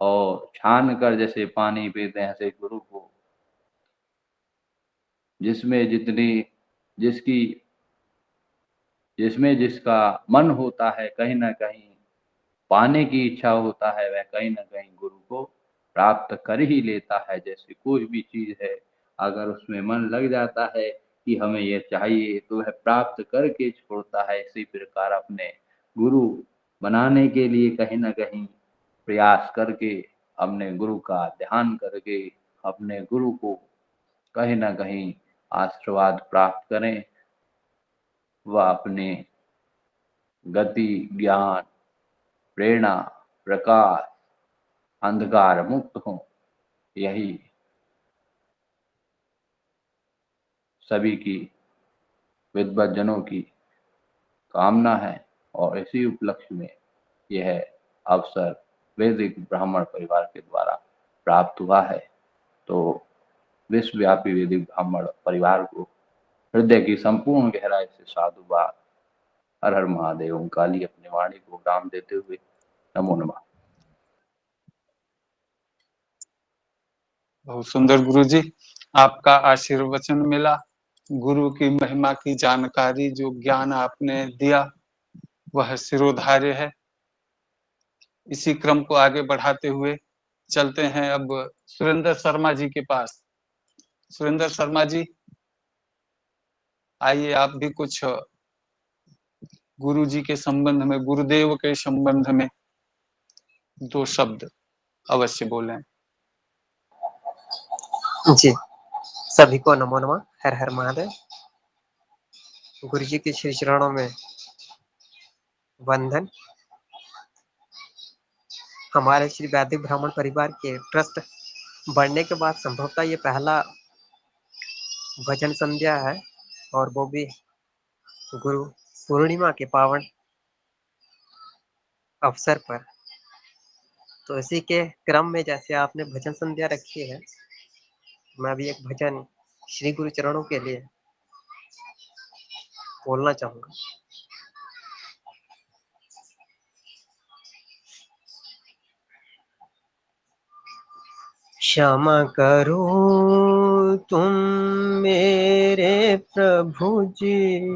और छान कर जैसे पानी पीते हैं ऐसे गुरु को, जिसमें जिसका मन होता है कहीं ना कहीं पाने की इच्छा होता है, वह कहीं ना कहीं गुरु को प्राप्त कर ही लेता है। जैसे कोई भी चीज है, अगर उसमें मन लग जाता है कि हमें यह चाहिए तो वह प्राप्त करके छोड़ता है। इसी प्रकार अपने गुरु बनाने के लिए कहीं ना कहीं प्रयास करके, अपने गुरु का ध्यान करके अपने गुरु को कहीं ना कहीं आशीर्वाद प्राप्त करें, वह अपने गति ज्ञान प्रेरणा प्रकाश अंधकार मुक्त हो। यही सभी की विद्वत जनों की कामना है और इसी उपलक्ष्य में यह अवसर वैदिक ब्राह्मण परिवार के द्वारा प्राप्त हुआ है। तो विश्वव्यापी वैदिक ब्राह्मण परिवार को हृदय की संपूर्ण गहराई से साधुवाद। हर हर महादेव। ओम काली अपनी वाणी को विराम देते हुए नमो नमः। बहुत सुंदर गुरु जी, आपका आशीर्वचन मिला, गुरु की महिमा की जानकारी, जो ज्ञान आपने दिया वह सिरोधार्य है। इसी क्रम को आगे बढ़ाते हुए चलते हैं अब सुरेंद्र शर्मा जी के पास। सुरेंद्र शर्मा जी, आइए आप भी कुछ गुरु जी के संबंध में, गुरुदेव के संबंध में 2 शब्द अवश्य बोलें। जी, सभी को नमो नमः। हर हर महादेव। गुरु जी के श्री चरणों में वंदन। हमारे श्री वैदिक ब्राह्मण परिवार के ट्रस्ट बढ़ने के बाद संभवतः ये पहला भजन संध्या है, और वो भी गुरु पूर्णिमा के पावन अवसर पर। तो इसी के क्रम में जैसे आपने भजन संध्या रखी है, मैं भी एक भजन श्री गुरु चरणों के लिए बोलना चाहूँगा। क्षमा करो तुम मेरे प्रभु जी,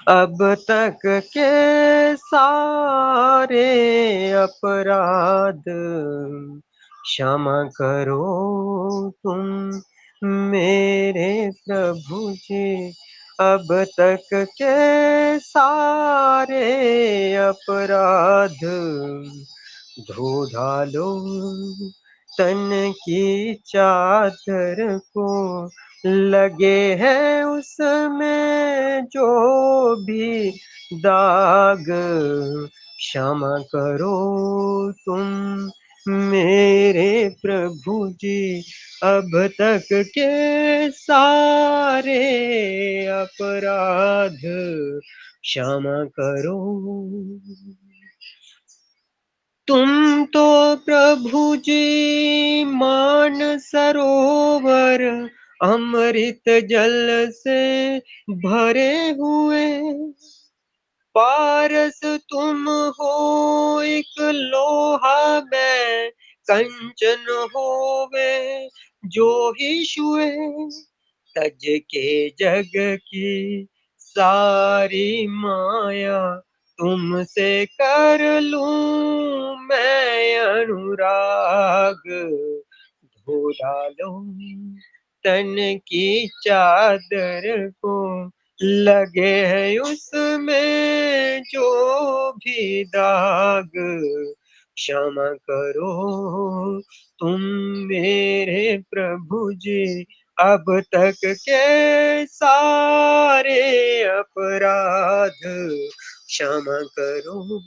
अब तक के सारे अपराध। क्षमा करो तुम मेरे प्रभु जी, अब तक के सारे अपराध। धो डालो तन की चादर को, लगे हैं उसमें जो भी दाग। क्षमा करो तुम मेरे प्रभु जी, अब तक के सारे अपराध। क्षमा करो। तुम तो प्रभु जी मान सरोवर, अमृत जल से भरे हुए। पारस तुम हो एक लोहा में, कंचन होवे जो ही छुए। तज के जग की सारी माया, तुमसे कर लूं मैं अनुराग। धो डालो तन की चादर को, लगे है उसमें जो भी दाग। क्षमा करो तुम मेरे प्रभु जी, अब तक के सारे अपराध। क्षमा करो।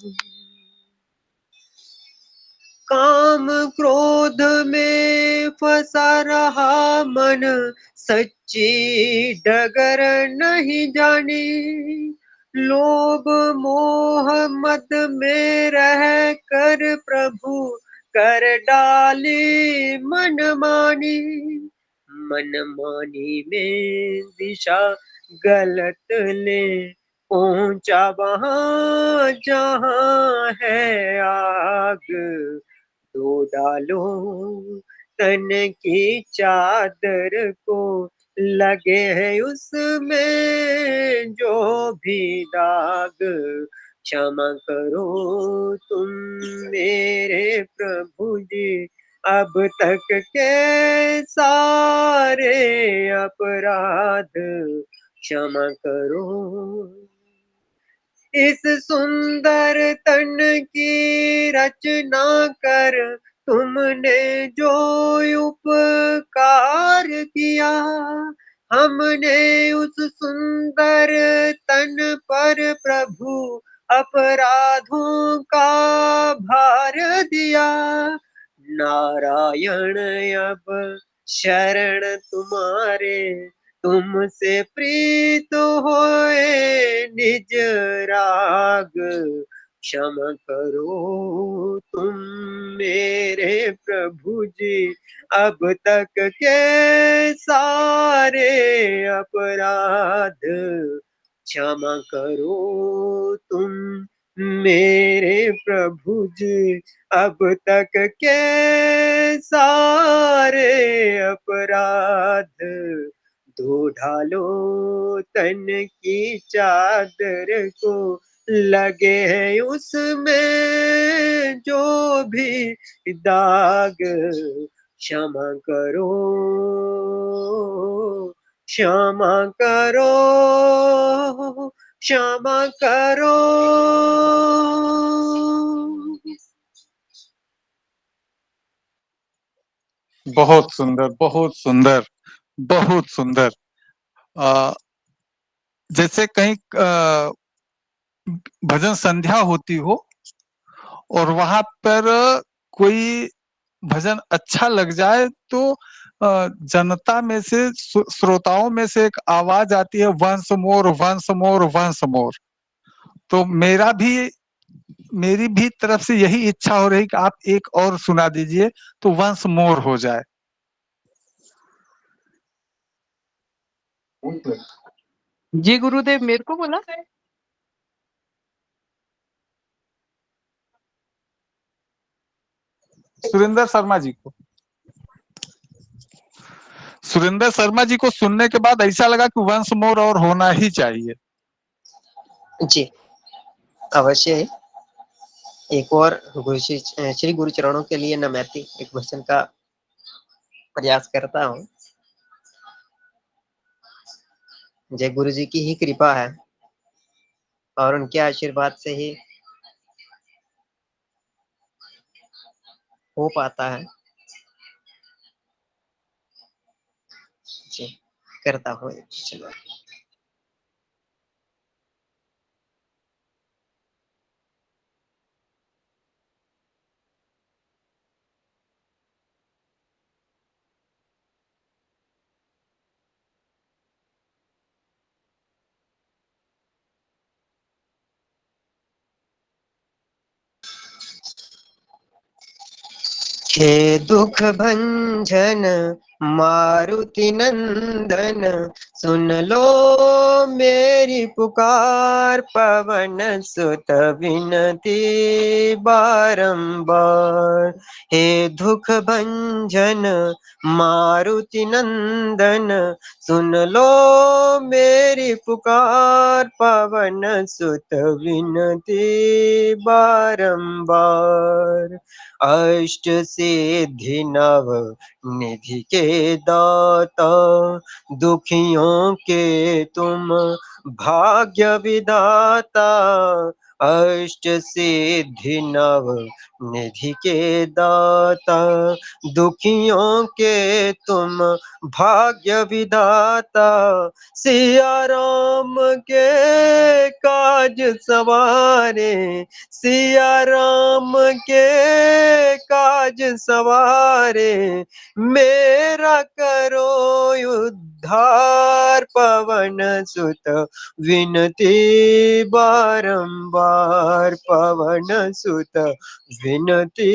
काम क्रोध में फंसा रहा मन, सच्ची डगर नहीं जानी। लोभ मोह मद में रह कर प्रभु कर डाली मनमानी। मनमानी में दिशा गलत ले पहुंचा वहां जहां है आग। धो डालो तन की चादर को, लगे है उसमें जो भी दाग। क्षमा करो तुम मेरे प्रभु जी, अब तक के सारे अपराध। क्षमा करो। इस सुंदर तन की रचना कर तुमने जो उपकार किया, हमने उस सुंदर तन पर प्रभु अपराधों का भार दिया। नारायण अब शरण तुम्हारे, तुमसे प्रीत होए निज राग, क्षमा करो तुम मेरे प्रभु जी, अब तक के सारे अपराध, क्षमा करो तुम मेरे प्रभु जी, अब तक के सारे अपराध, धो डालो तन की चादर को, लगे हैं उसमें जो भी दाग, क्षमा करो क्षमा करो क्षमा करो। बहुत सुंदर, बहुत सुंदर, बहुत सुंदर। जैसे कहीं भजन संध्या होती हो और वहां पर कोई भजन अच्छा लग जाए तो जनता में से, श्रोताओं में से एक आवाज आती है, once more once more once more. तो मेरी भी तरफ से यही इच्छा हो रही कि आप एक और सुना दीजिए तो वंस मोर हो जाए। जी गुरुदेव, मेरे को बोला। सुरेंद्र शर्मा जी को, सुरेंद्र शर्मा जी को सुनने के बाद ऐसा लगा कि वंस मोर और होना ही चाहिए। जी अवश्य ही। एक और श्री गुरु चरणों के लिए न मैं एक भजन का प्रयास करता हूँ। जय गुरु जी की ही कृपा है और उनके आशीर्वाद से ही हो पाता है। जी करता हूँ। चलो हे दुख भंजन मारुति नंदन, सुन लो मेरी पुकार, पवन सुत विनती बारंबार। हे दुख भंजन मारुति नंदन, सुन लो मेरी पुकार, पवन सुत विनती बारंबार। अष्ट सिद्धि नव निधि के दाता, दुखियों के तुम भाग्य विधाता। अष्ट सिद्धि नव निधि के दाता, दुखियों के तुम भाग्य विधाता। सिया राम के काज सवारे, सिया राम के काज सवारे, मेरा करो उद्धार, पवन सुत विनती बारंबार, पवन सुत विनती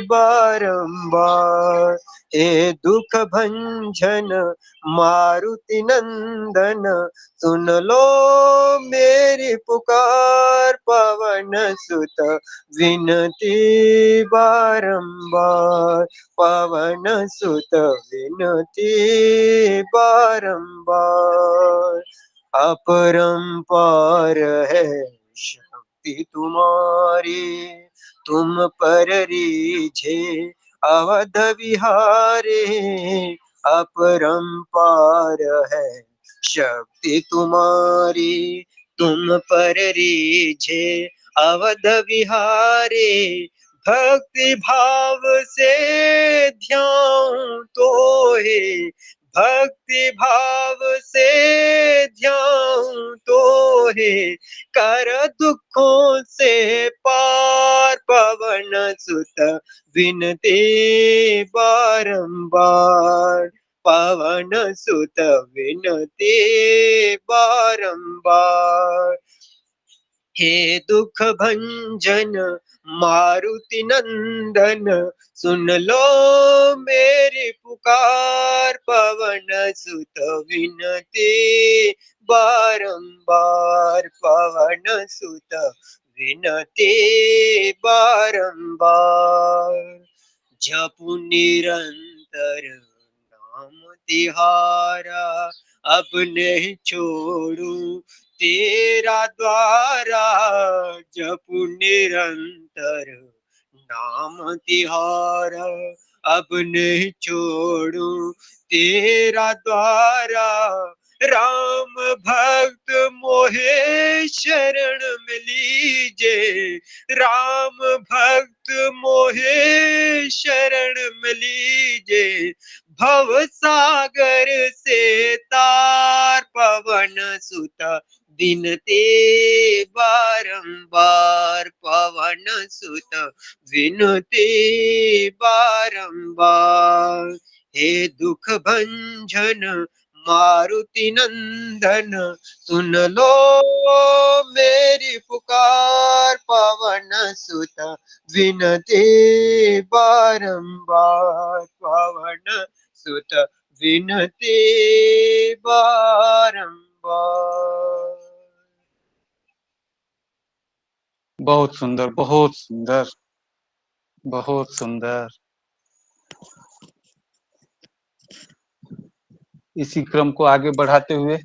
बारंबार। हे दुख भंजन मारुति नंदन, सुन लो मेरी पुकार, पवन सुत विनती बारंबार, पवन सुत विनती बारंबार। अपरंपार है शक्ति तुम्हारी, तुम पर रीझे अवध विहारे। अपरंपार है शक्ति तुम्हारी, तुम पर रीझे अवध विहारे। भक्ति भाव से ध्यान तो है, भक्ति भाव से ध्यान तो है, कर दुखों से पार, पवन सुत विनती बारंबार। पवन सुत विनती बारंबार। हे दुख भंजन मारुति नंदन, सुन लो मेरी पुकार। पवन सुत विनती बारंबार, पवन सुत विनती बारंबार। जपु निरंतर नाम तिहारा, अब नहीं छोड़ू तेरा द्वारा। जपु निरंतर नाम तिहारा, अब नहीं छोड़ू तेरा द्वारा। राम भक्त मोहे शरण में लीजे, राम भक्त मोहे शरण में लीजे। भव सागर से तार, पवन सुत विनती बारंबार। पवन सुत विनती बारंबार। हे दुख भंजन मारुति नंदन, सुन लो मेरी पुकार। पवन सुत विनती बारंबार, पवन सुत विनती बारंबार। बहुत सुंदर, बहुत सुंदर, बहुत सुंदर। इसी क्रम को आगे बढ़ाते हुए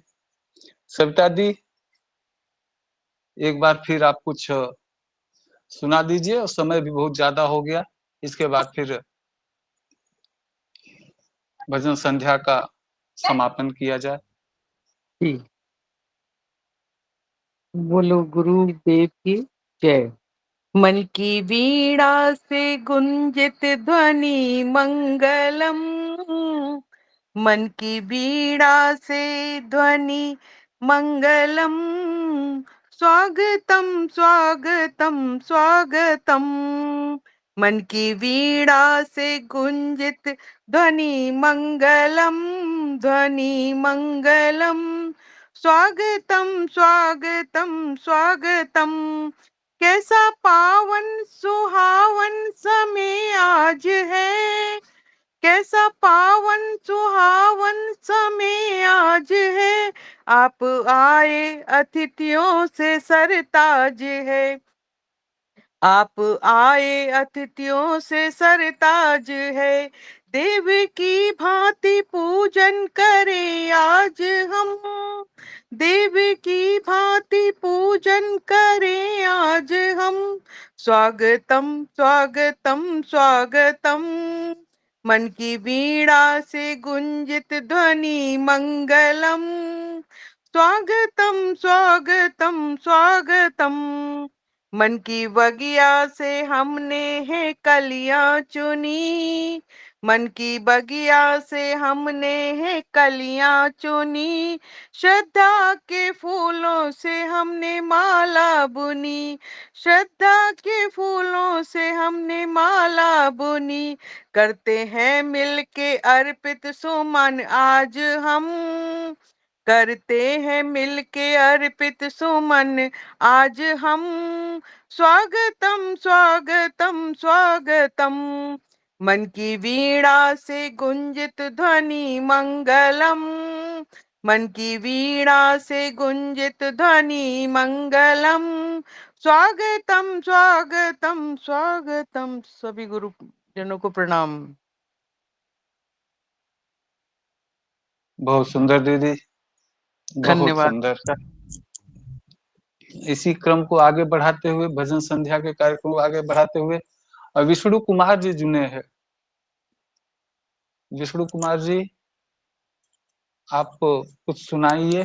सविता दी एक बार फिर आप कुछ सुना दीजिए, और समय भी बहुत ज्यादा हो गया। इसके बाद फिर भजन संध्या का समापन किया जाए। जी, बोलो गुरुदेव की जय। मन की वीणा से गुंजित ध्वनि मंगलम, मन की वीणा से ध्वनि मंगलम। स्वागतम स्वागतम स्वागतम, मन की वीणा से गुंजित ध्वनि मंगलम, ध्वनि मंगलम। स्वागतम स्वागतम स्वागतम, कैसा पावन सुहावन समय आज है, कैसा पावन सुहावन समय आज है। आप आए अतिथियों से सरताज है, आप आए अतिथियों से सरताज है। देव की भांति पूजन करें आज हम, देव की भांति पूजन करें आज हम। स्वागतम स्वागतम स्वागतम, मन की वीणा से गुंजित ध्वनि मंगलम। स्वागतम स्वागतम स्वागतम, मन की बगिया से हमने है कलियां चुनी, मन की बगिया से हमने है कलियां चुनी। श्रद्धा के फूलों से हमने माला बुनी, श्रद्धा के फूलों से हमने माला बुनी। करते हैं मिलके अर्पित सुमन आज हम, करते हैं मिलके अर्पित सुमन आज हम। स्वागतम स्वागतम स्वागतम, मन की वीणा से गुंजित ध्वनि मंगलम, मन की वीणा से गुंजित ध्वनि मंगलम। स्वागतम स्वागतम स्वागतम। सभी गुरुजनों को प्रणाम। बहुत सुंदर दीदी, बहुत धन्यवाद। सुंदर। इसी क्रम को आगे बढ़ाते हुए, भजन संध्या के कार्यक्रम को आगे बढ़ाते हुए विष्णु कुमार जी जुड़े हैं। विष्णु कुमार जी, आप कुछ सुनाइए।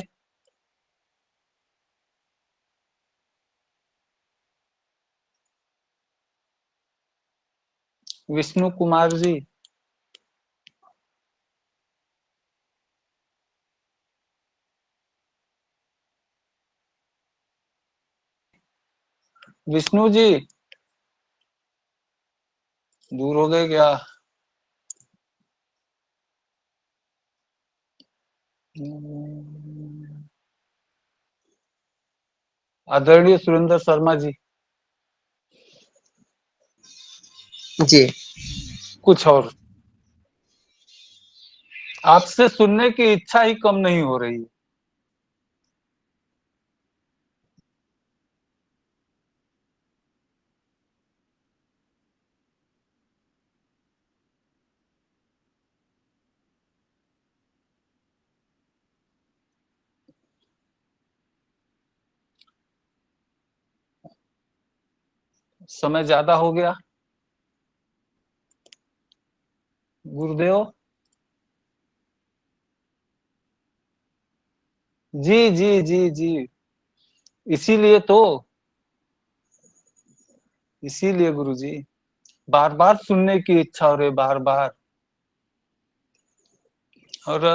विष्णु कुमार जी, विष्णु जी दूर हो गए क्या? आदरणीय सुरेंद्र शर्मा जी, जी कुछ और आपसे सुनने की इच्छा ही कम नहीं हो रही है। समय ज्यादा हो गया गुरुदेव। जी जी जी जी, इसीलिए इसीलिए गुरु जी बार बार सुनने की इच्छा हो रही, बार बार। और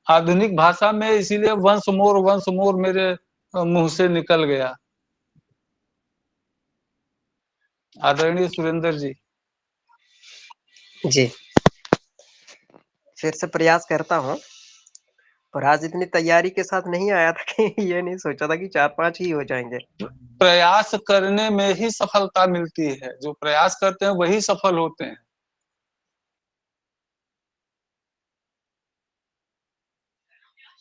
आधुनिक भाषा में इसीलिए वंस मोर मेरे मुंह से निकल गया। आदरणीय सुरेंद्र जी, जी फिर से प्रयास करता हूँ, पर आज इतनी तैयारी के साथ नहीं आया था कि ये नहीं सोचा था कि 4-5 ही हो जाएंगे। प्रयास करने में ही सफलता मिलती है, जो प्रयास करते हैं वही सफल होते हैं।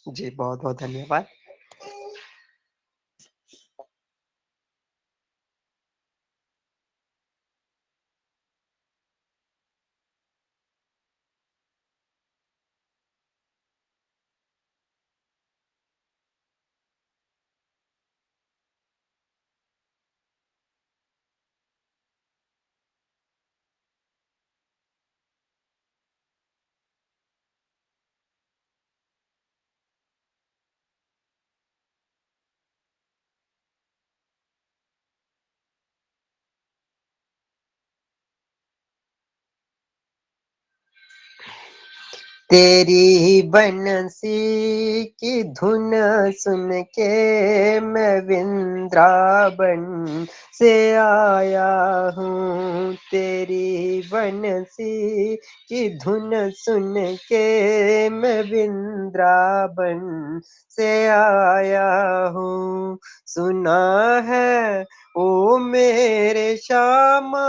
जी बहुत बहुत धन्यवाद। तेरी बंसी की धुन सुन के मैं वृंदावन से आया हूँ। तेरी बंसी की धुन सुन के मैं वृंदावन से आया हूँ। सुना है ओ मेरे श्यामा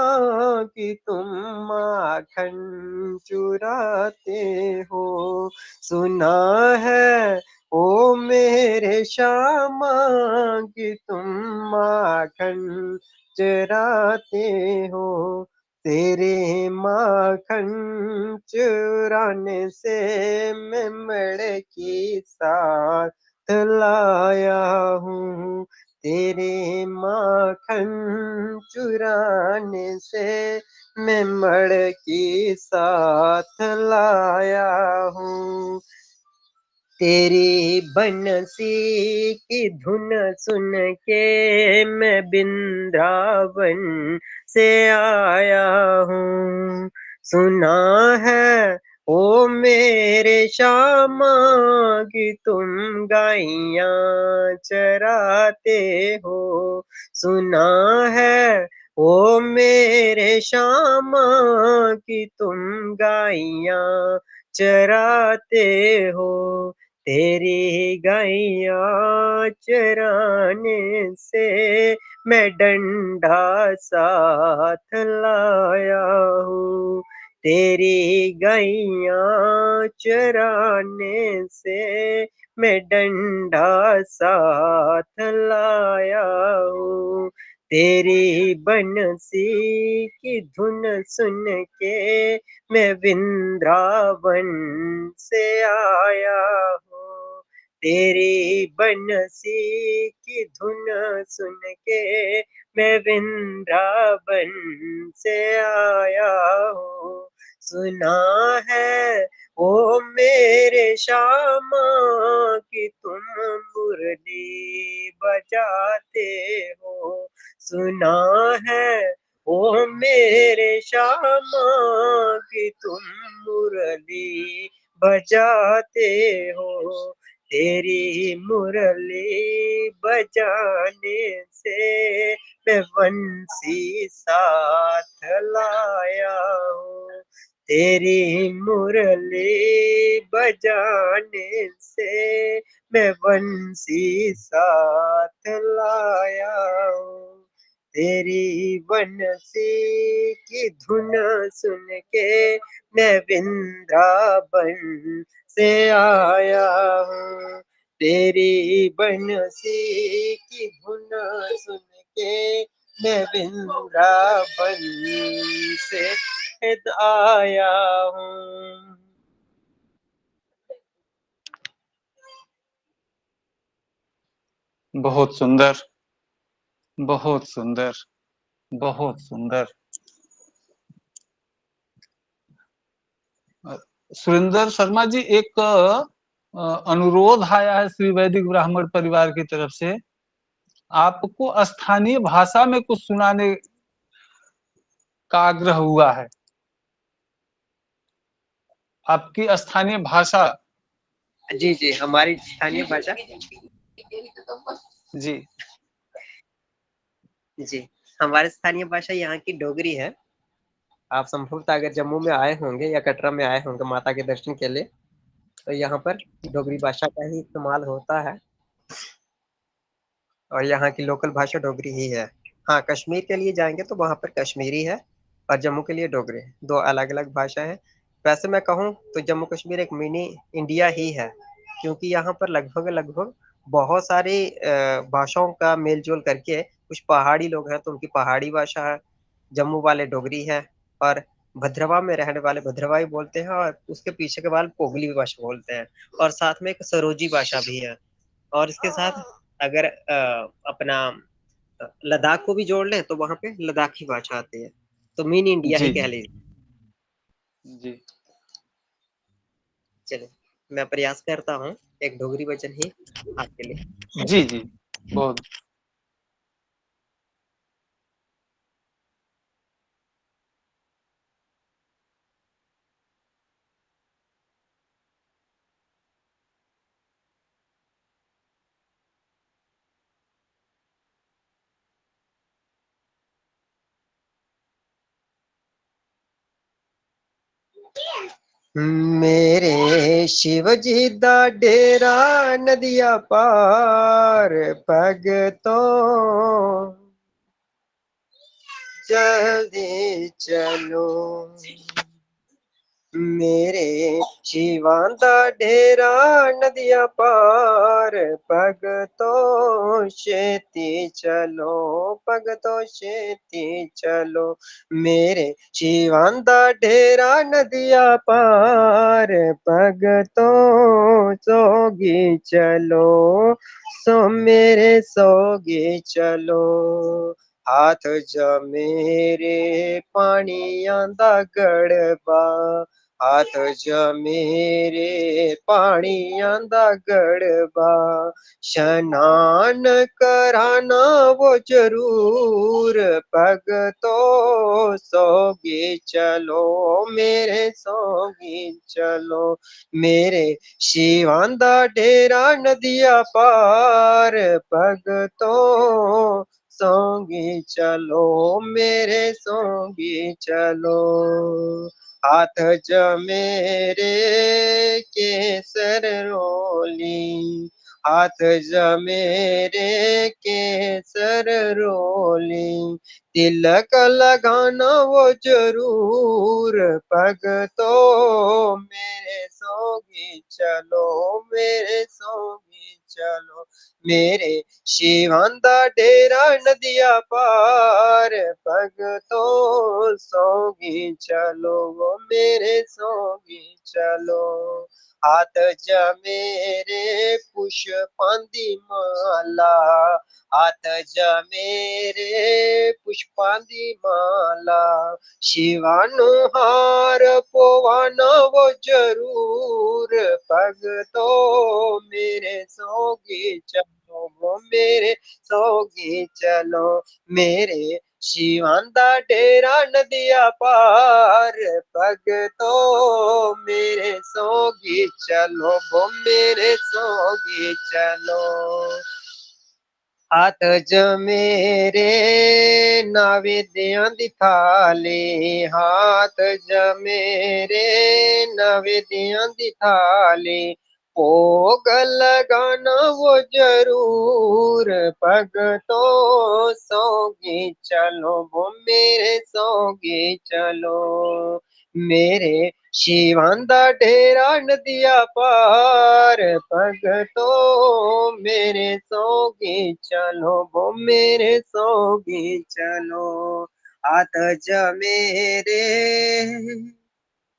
कि तुम माखन चुराते हो। सुना है ओ मेरे श्यामा कि तुम माखन चुराते हो। तेरे माखन चुराने से मैं मड़ की साथ लाया हूँ। तेरे माखन चुराने से मैं मड़ की साथ लाया हूँ। तेरी बंसी की धुन सुन के मैं वृंदावन से आया हूँ। सुना है ओ मेरे श्यामा कि तुम गाइयाँ चराते हो। सुना है ओ मेरे श्यामा कि तुम गाइयाँ चराते हो। तेरी गैया चराने से मैं डंडा साथ लाया हूँ। तेरी गैया चराने से मैं डंडा साथ लाया हूँ। तेरी बंसी की धुन सुन के मैं वृंदावन से आया हूँ। तेरी बंसी की धुन सुन के मैं वृंदावन से आया हूँ। सुना है ओ मेरे श्यामा कि तुम मुरली बजाते हो। सुना है ओ मेरे श्यामा कि तुम मुरली बजाते हो। तेरी मुरली बजाने से मैं बंसी साथ लाया हूँ। तेरी मुरली बजाने से मैं बंसी साथ लाया हूँ। तेरी बंसी की धुन सुन के मैं वृंदावन से आया हूँ। तेरी बंसी की धुन सुन के मैं वृंदावन से आया हूँ। बहुत सुंदर, बहुत सुंदर, बहुत सुंदर। सुरेंद्र शर्मा जी, एक अनुरोध आया है श्री वैदिक ब्राह्मण परिवार की तरफ से, आपको स्थानीय भाषा में कुछ सुनाने का आग्रह हुआ है। आपकी स्थानीय भाषा। जी जी, हमारी स्थानीय भाषा। जी जी, हमारी स्थानीय भाषा यहाँ की डोगरी है। आप संभवतः अगर जम्मू में आए होंगे या कटरा में आए होंगे माता के दर्शन के लिए, तो यहाँ पर डोगरी भाषा का ही इस्तेमाल होता है और यहाँ की लोकल भाषा डोगरी ही है। हाँ, कश्मीर के लिए जाएंगे तो वहाँ पर कश्मीरी है और जम्मू के लिए डोगरी, दो अलग अलग भाषा है। वैसे मैं कहूँ तो जम्मू कश्मीर एक मिनी इंडिया ही है, क्योंकि यहाँ पर लगभग लगभग बहुत सारी भाषाओं का मेल जोल करके, कुछ पहाड़ी लोग हैं तो उनकी पहाड़ी भाषा है, जम्मू वाले डोगरी है, और भद्रवाह में रहने वाले भद्रवाही बोलते हैं, और उसके पीछे के वाले पोगली भाषा बोलते हैं, और साथ में एक सरोजी भाषा भी है। और इसके साथ अगर अपना लद्दाख को भी जोड़ लें तो वहाँ पे लद्दाखी भाषा आती है, तो मिनी इंडिया ही जी कह लीजिए। जी चलिए, मैं प्रयास करता हूँ एक डोगरी वचन ही आपके लिए। जी जी, बहुत। मेरे शिव जी दा डेरा नदिया पार भगतों, जल्दी चलो। मेरे शिवां दा डेरा नदिया पार भगतों, छेती चलो, भगतों छेती चलो। मेरे शिवां दा डेरा नदिया पार भगतों, सोगी चलो, सो मेरे सोगी चलो। हाथ ज मेरे पानियां दा गड़बा, हाथ ज मेरे पानियां दा गड़बा, शनान कराना वो जरूर भगतों, सोगी चलो, मेरे सोगी चलो। मेरे शिवां दा डेरा नदिया पार भगतों, सोगी चलो, मेरे सोगी चलो। हाथ ज मेरे केसर रोली, हाथ ज मेरे केसर रोली, तिलक लगाना वो जरूर भगतों, मेरे सोगी चलो, मेरे सोगी चलो। मेरे शिवां दा डेरा नदिया पार भगतों, सोगी चलो, वो मेरे सोगी चलो। हाथ ज मेरे पुष्पां दी माला, हाथ ज मेरे पुष्पां दी माला, शिवानु हार पवाना वो जरूर भगतों, मेरे सोगी चलो, वो मेरे सोगी चलो। मेरे शिवां दा डेरा नदिया पार भगतों, मेरे सोगी चलो, वो मेरे सोगी चलो। हाथ जमेरे नवेद्यां दी थाली, हाथ जमेरे नवेद्यां दी थाली, भोग लगाना वो जरूर, भगतों सोगी चलो वो मेरे सोगी चलो, मेरे शिवांदा डेरा नदिया पार, भगतों मेरे सोगी चलो वो मेरे सोगी चलो, हाथ जमेरे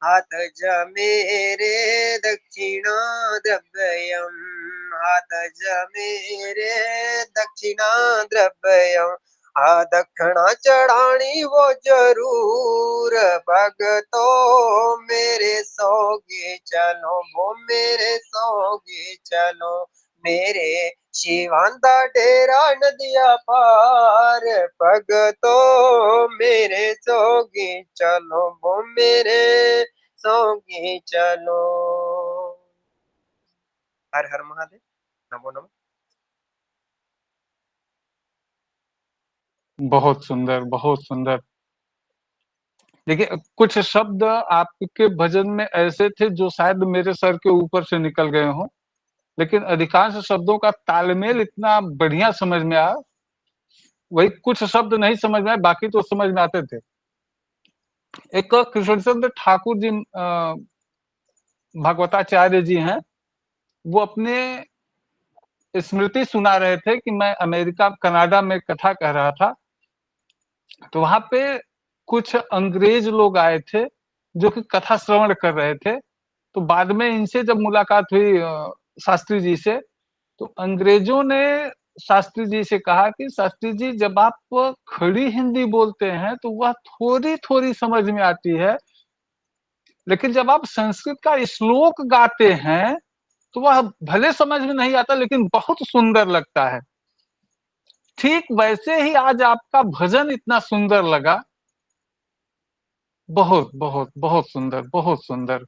हाथ जमेरे दक्षिणा द्रव्यम, हाथ जमेरे दक्षिणा द्रव्यम, दक्षिणा चढ़ानी वो जरूर, भगतों मेरे सोगे चलो वो मेरे सोगे चलो, मेरे शिवांदा डेरा नदिया पार, भगतों मेरे सोगे चलो वो मेरे सोगे चलो। हर हर महादेव, नमो नमः। बहुत सुंदर, बहुत सुंदर। देखिए, कुछ शब्द आपके भजन में ऐसे थे जो शायद मेरे सर के ऊपर से निकल गए हों, लेकिन अधिकांश शब्दों का तालमेल इतना बढ़िया समझ में आया। वही कुछ शब्द नहीं समझ में आए, बाकी तो समझ में आते थे। एक कृष्णचंद्र ठाकुर जी भागवताचार्य जी हैं, वो अपने स्मृति सुना रहे थे कि मैं अमेरिका कनाडा में कथा कह रहा था, तो वहां पे कुछ अंग्रेज लोग आए थे जो कि कथा श्रवण कर रहे थे। तो बाद में इनसे जब मुलाकात हुई शास्त्री जी से, तो अंग्रेजों ने शास्त्री जी से कहा कि शास्त्री जी, जब आप खड़ी हिंदी बोलते हैं तो वह थोड़ी थोड़ी समझ में आती है, लेकिन जब आप संस्कृत का श्लोक गाते हैं तो वह भले समझ में नहीं आता लेकिन बहुत सुंदर लगता है। ठीक वैसे ही आज आपका भजन इतना सुंदर लगा, बहुत बहुत बहुत सुंदर, बहुत सुंदर।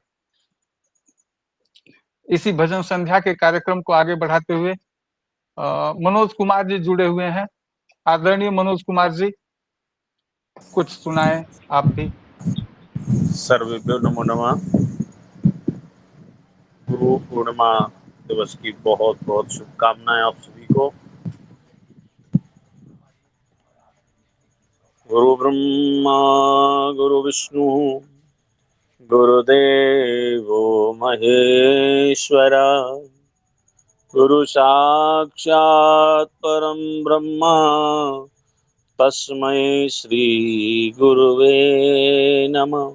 इसी भजन संध्या के कार्यक्रम को आगे बढ़ाते हुए मनोज कुमार जी जुड़े हुए हैं। आदरणीय मनोज कुमार जी, कुछ सुनाएं आप भी। सर्वेभ्यो नमो नमः। गुरु पूर्णिमा दिवस की बहुत बहुत शुभकामनाएं आप सभी को। गुरु ब्रह्मा गुरु विष्णु गुरुदेवो महेश्वरा, गुरु साक्षात् परम ब्रह्मा तस्मै श्री गुरुवे नमः।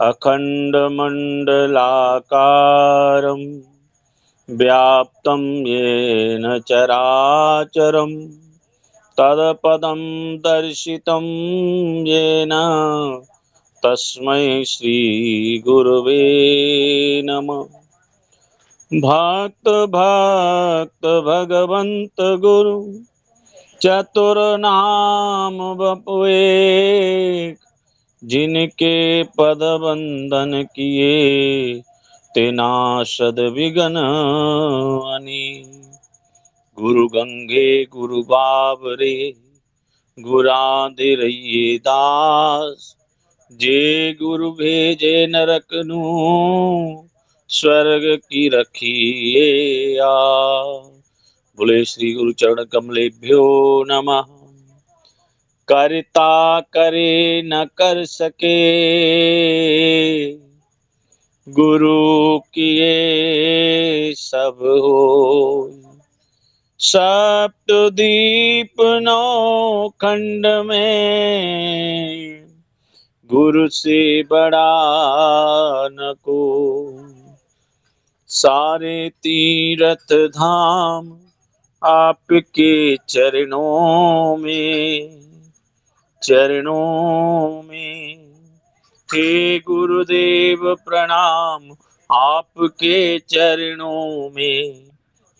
अखण्डमण्डलाकारं व्याप्तं येन चराचरं, तत्पदं दर्शितं येन तस्मै श्रीगुरुवे नमः। भक्त भक्त भगवंत गुरु चतुर्नाम बपुए, जिनके पद बंदन किए तेनाशद विघ्न अनी। गुरु गंगे गुरु बाबरे गुराधिरये दास, जे गुरु भेजे नरक नू स्वर्ग की रखिए आस। बोले श्री गुरु चरण कमलेभ्यो नमः। करता करे न कर सके, गुरु किए सब हो। सप्तद्वीप नौ खंड में, गुरु से बड़ा न को। सारे तीर्थ धाम आपके चरणों में, चरणों में। हे गुरुदेव प्रणाम आपके चरणों में,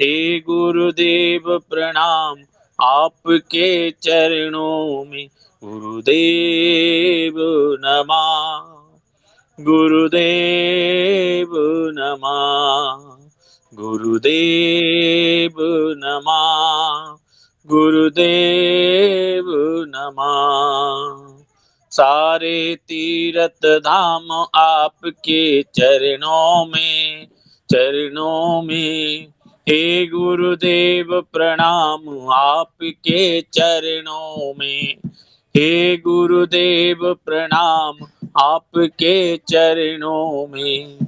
हे गुरुदेव प्रणाम आपके चरणों में। गुरुदेव नमः, गुरुदेव नमः, गुरुदेव नमः, गुरुदेव नमः। सारे तीर्थ धाम आपके चरणों में हे गुरुदेव प्रणाम आपके चरणों में, हे गुरुदेव प्रणाम आपके चरणों में।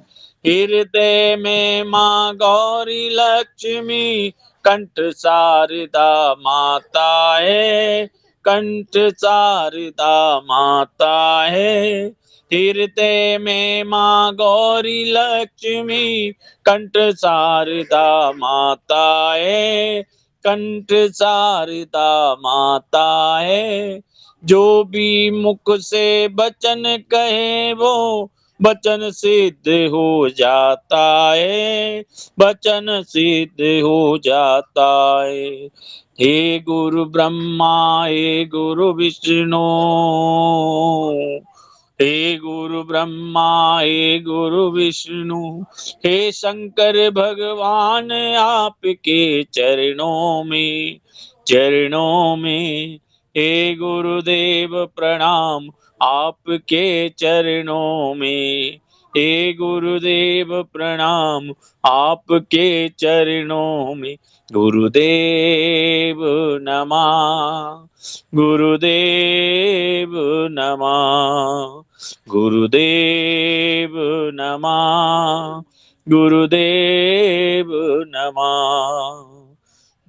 हृदय में माँ गौरी लक्ष्मी, कंठ शारदा माता है, कंठ शारदा माता है। हृदय में माँ गौरी लक्ष्मी, कंठ शारदा माता है, कंठ शारदा माता है। जो भी मुख से बचन कहे वो वचन सिद्ध हो जाता है, वचन सिद्ध हो जाता है। हे गुरु ब्रह्मा, हे गुरु विष्णु, हे गुरु ब्रह्मा, हे गुरु विष्णु, हे शंकर भगवान आपके चरणों में हे गुरुदेव प्रणाम आपके चरणों में, हे गुरुदेव प्रणाम आपके चरणों में। गुरुदेव नमः, गुरुदेव नमः, गुरुदेव नमः, गुरुदेव नमः।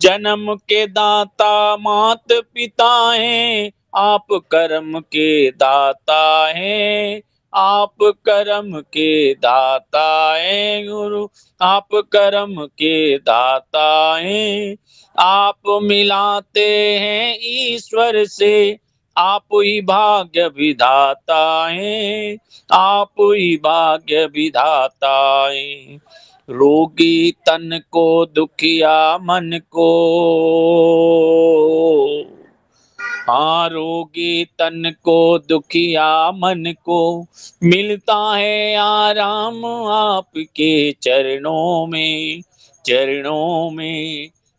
जन्म के दाता मात पिता हैं, आप कर्म के दाता हैं, आप कर्म के दाता हैं गुरु, आप कर्म के दाता हैं। आप मिलाते हैं ईश्वर से, आप ही भाग्य विधाता हैं, आप ही भाग्य विधाता हैं। रोगी तन को दुखिया मन को, हाँ रोगी तन को दुखिया मन को, मिलता है आराम आपके चरणों में।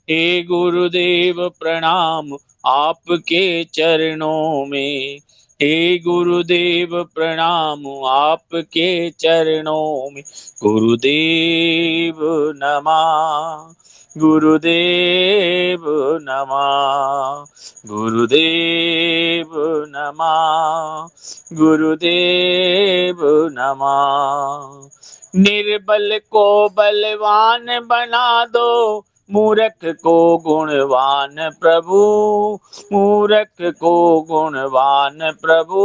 हे गुरुदेव प्रणाम आपके चरणों में, हे गुरुदेव प्रणाम आपके चरणों में। गुरुदेव नमः, गुरुदेव नमः, गुरुदेव नमः, गुरुदेव नमः। निर्बल को बलवान बना दो, मूर्ख को गुणवान प्रभु, मूर्ख को गुणवान प्रभु,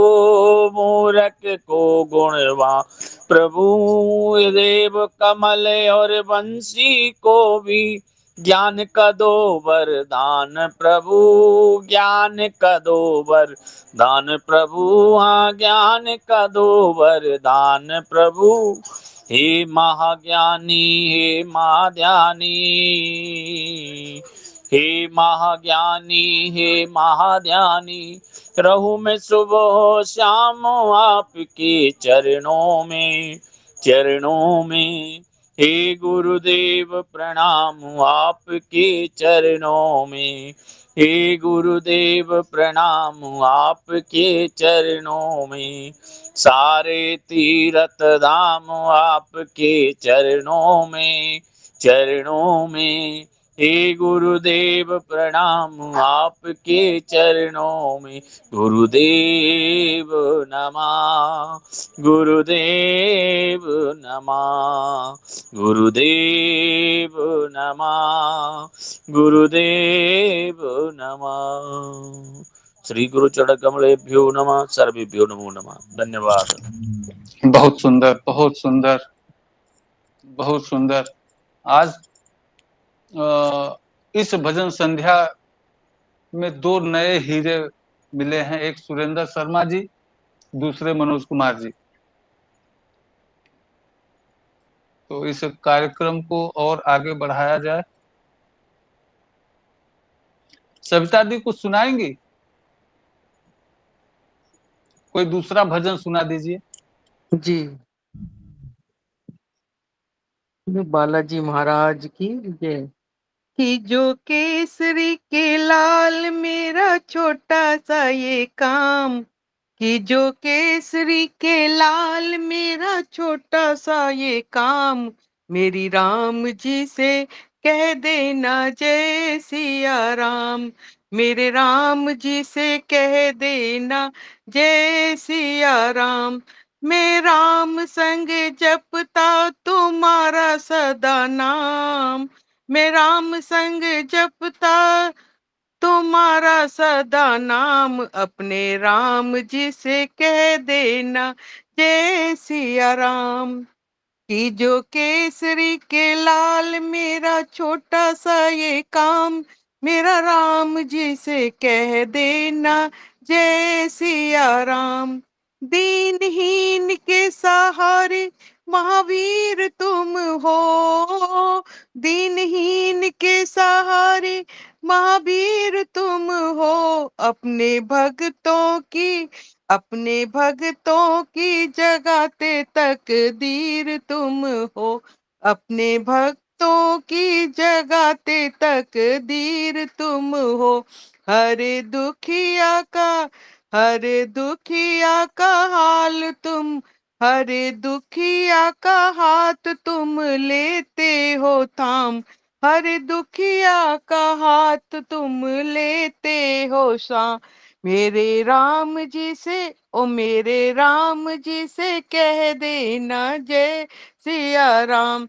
मूर्ख को गुणवान प्रभु। देव कमल और बंसी को भी ज्ञान का दो वरदान प्रभु, ज्ञान का दो वरदान प्रभु, हाँ ज्ञान का दो वरदान प्रभु। हे महाज्ञानी, हे महाध्यानी, हे महाज्ञानी, हे महाध्यानी, रहूं मैं सुबह शाम आपके चरणों में। हे गुरुदेव प्रणाम आपके चरणों में, हे गुरुदेव प्रणाम आपके चरणों में। सारे तीर्थ धाम आपके चरणों में। हे गुरुदेव प्रणाम आपके चरणों में। गुरुदेव नमः, गुरुदेव नमः, गुरुदेव नमः, गुरुदेव नमः। श्री गुरु चरण कमलेभ्यो नमः, सर्वेभ्यो नमो नमः। धन्यवाद। बहुत सुंदर, बहुत सुंदर, बहुत सुंदर। आज इस भजन संध्या में दो नए हीरे मिले हैं, एक सुरेंद्र शर्मा जी, दूसरे मनोज कुमार जी। तो इस कार्यक्रम को और आगे बढ़ाया जाए। सविता दी कुछ सुनाएंगी? कोई दूसरा भजन सुना दीजिए। जी। बालाजी महाराज की जय। कि जो केसरी के लाल मेरा छोटा सा ये काम, कि जो केसरी के लाल मेरा छोटा सा ये काम, मेरी राम जी से कह देना जय सिया राम, मेरे राम जी से कह देना जय सिया राम। मैं राम संग जपता तुम्हारा सदा नाम, मैं राम संग जपता तुम्हारा सदा नाम, अपने राम जी से कह देना जय सिया राम। कि जो केसरी के लाल मेरा छोटा सा ये काम, मेरा राम जी से कह देना जय सिया राम। दीनहीन के सहारे महावीर तुम हो, दीनहीन के सहारे महावीर तुम हो, अपने भक्तों की जगाते तकदीर तुम हो, अपने भक्तों की जगाते तकदीर तुम हो। हर दुखिया का हाल तुम, हर दुखिया का हाथ तुम लेते हो थाम, हर दुखिया का हाथ तुम लेते हो शाम। मेरे राम जी से, ओ मेरे राम जी से कह देना जय सिया राम।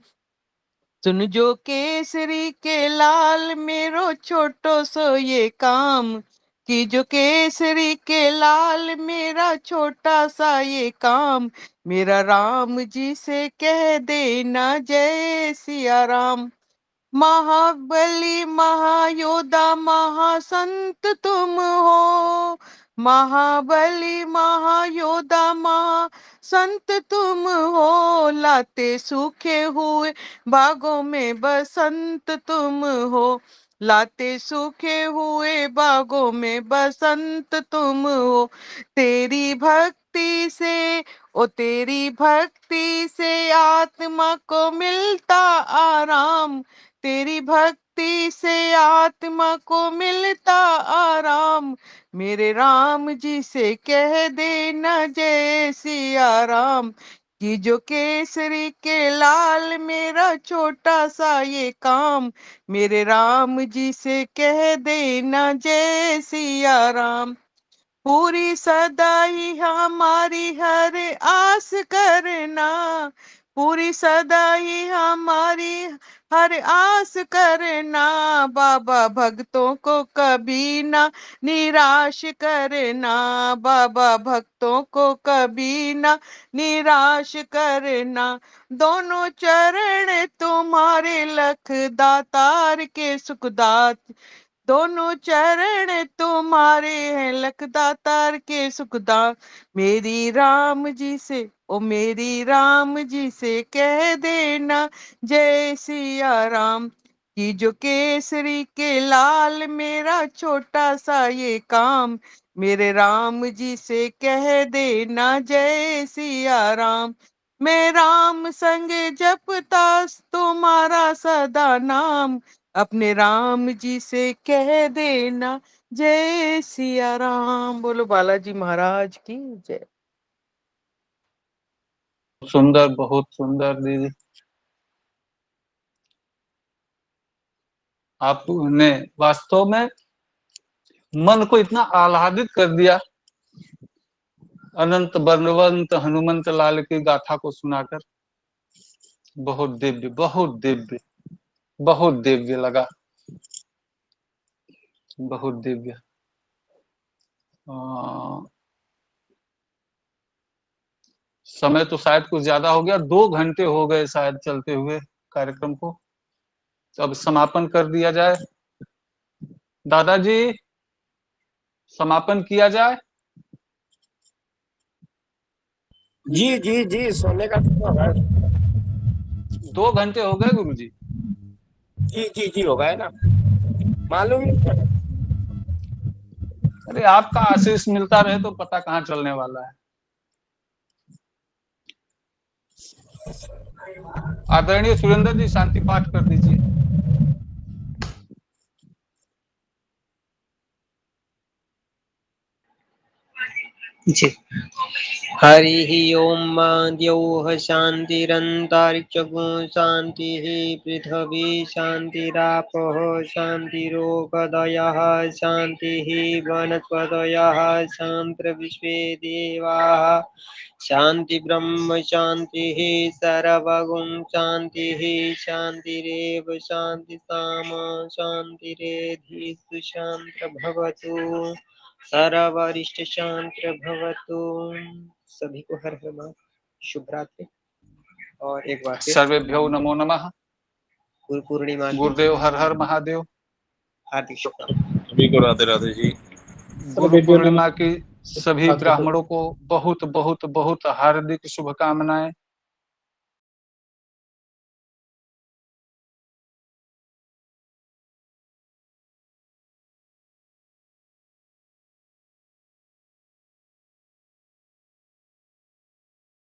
सुन जो केसरी के लाल मेरो छोटो सो ये काम, कि जो केसरी के लाल मेरा छोटा सा ये काम, मेरा राम जी से कह देना जय सिया राम। महाबली महायोद्धा महासंत तुम हो, महाबली महायोद्धा महासंत तुम हो, लाते सूखे हुए बागों में बसंत तुम हो, लाते सूखे हुए बागों में बसंत तुम हो। तेरी भक्ति से, ओ तेरी भक्ति से आत्मा को मिलता आराम, तेरी भक्ति से आत्मा को मिलता आराम, मेरे राम जी से कह देना जय सिया राम। कि जो केसरी के लाल मेरा छोटा सा ये काम, मेरे राम जी से कह देना जय सिया राम। पूरी सदाई हमारी हर आस करना, पूरी सदाई हमारी हर आस करना, बाबा भक्तों को कभी ना निराश करना, बाबा भक्तों को कभी ना निराश करना। दोनों चरण तुम्हारे लख दातार के सुखदात, दोनों चरण तुम्हारे हैं लखदातार के सुखदान। मेरी राम जी से, ओ मेरी राम जी से कह देना जय सिया राम। कि जो केसरी के लाल मेरा छोटा सा ये काम, मेरे राम जी से कह देना जय सिया राम। मैं राम संग जपता तुम्हारा सदा नाम, अपने राम जी से कह देना जय सिया राम। बोलो बालाजी महाराज की जय। सुंदर, बहुत सुंदर दीदी। आपने वास्तव में मन को इतना आह्लादित कर दिया अनंत बलवंत हनुमंत लाल की गाथा को सुनाकर। बहुत दिव्य, बहुत दिव्य, बहुत दिव्य लगा, बहुत दिव्य। समय तो शायद कुछ ज्यादा हो गया, 2 घंटे हो गए शायद चलते हुए कार्यक्रम को। तो अब समापन कर दिया जाए। दादाजी, समापन किया जाए। जी जी जी, सोने का समय 2 घंटे हो गए गुरुजी। जी जी जी, हो गए ना, मालूम नहीं। अरे आपका आशीष मिलता रहे तो पता कहाँ चलने वाला है। आदरणीय सुरेंद्र जी शांति पाठ कर दीजिए। जी। हरि ओम द्यौः शान्तिरन्तरिक्षगो शान्तिः पृथिवी शान्तिरापः शान्तिरोगदयः शान्तिः वनस्पतयः शान्तिर्विश्वे देवाः शान्ति ब्रह्म शान्तिः सर्वगुण शान्तिः शान्तिरेव शान्ति सामा शान्तिरेधि शान्तिर्भवतु सर्वरिष्ट शांति भवतु। सभी को हर हर महादेव, शुभ रात्रि। और एक बार फिर सर्वेभ्यो नमो नमः। गुरु पूर्णिमा की गुरुदेव हर हर महादेव। हार्दिक शुभकामनाएं। सभी को राधे राधे जी। गुरु पूर्णिमा की सभी ब्राह्मणों को बहुत बहुत बहुत हार्दिक शुभकामनाएं।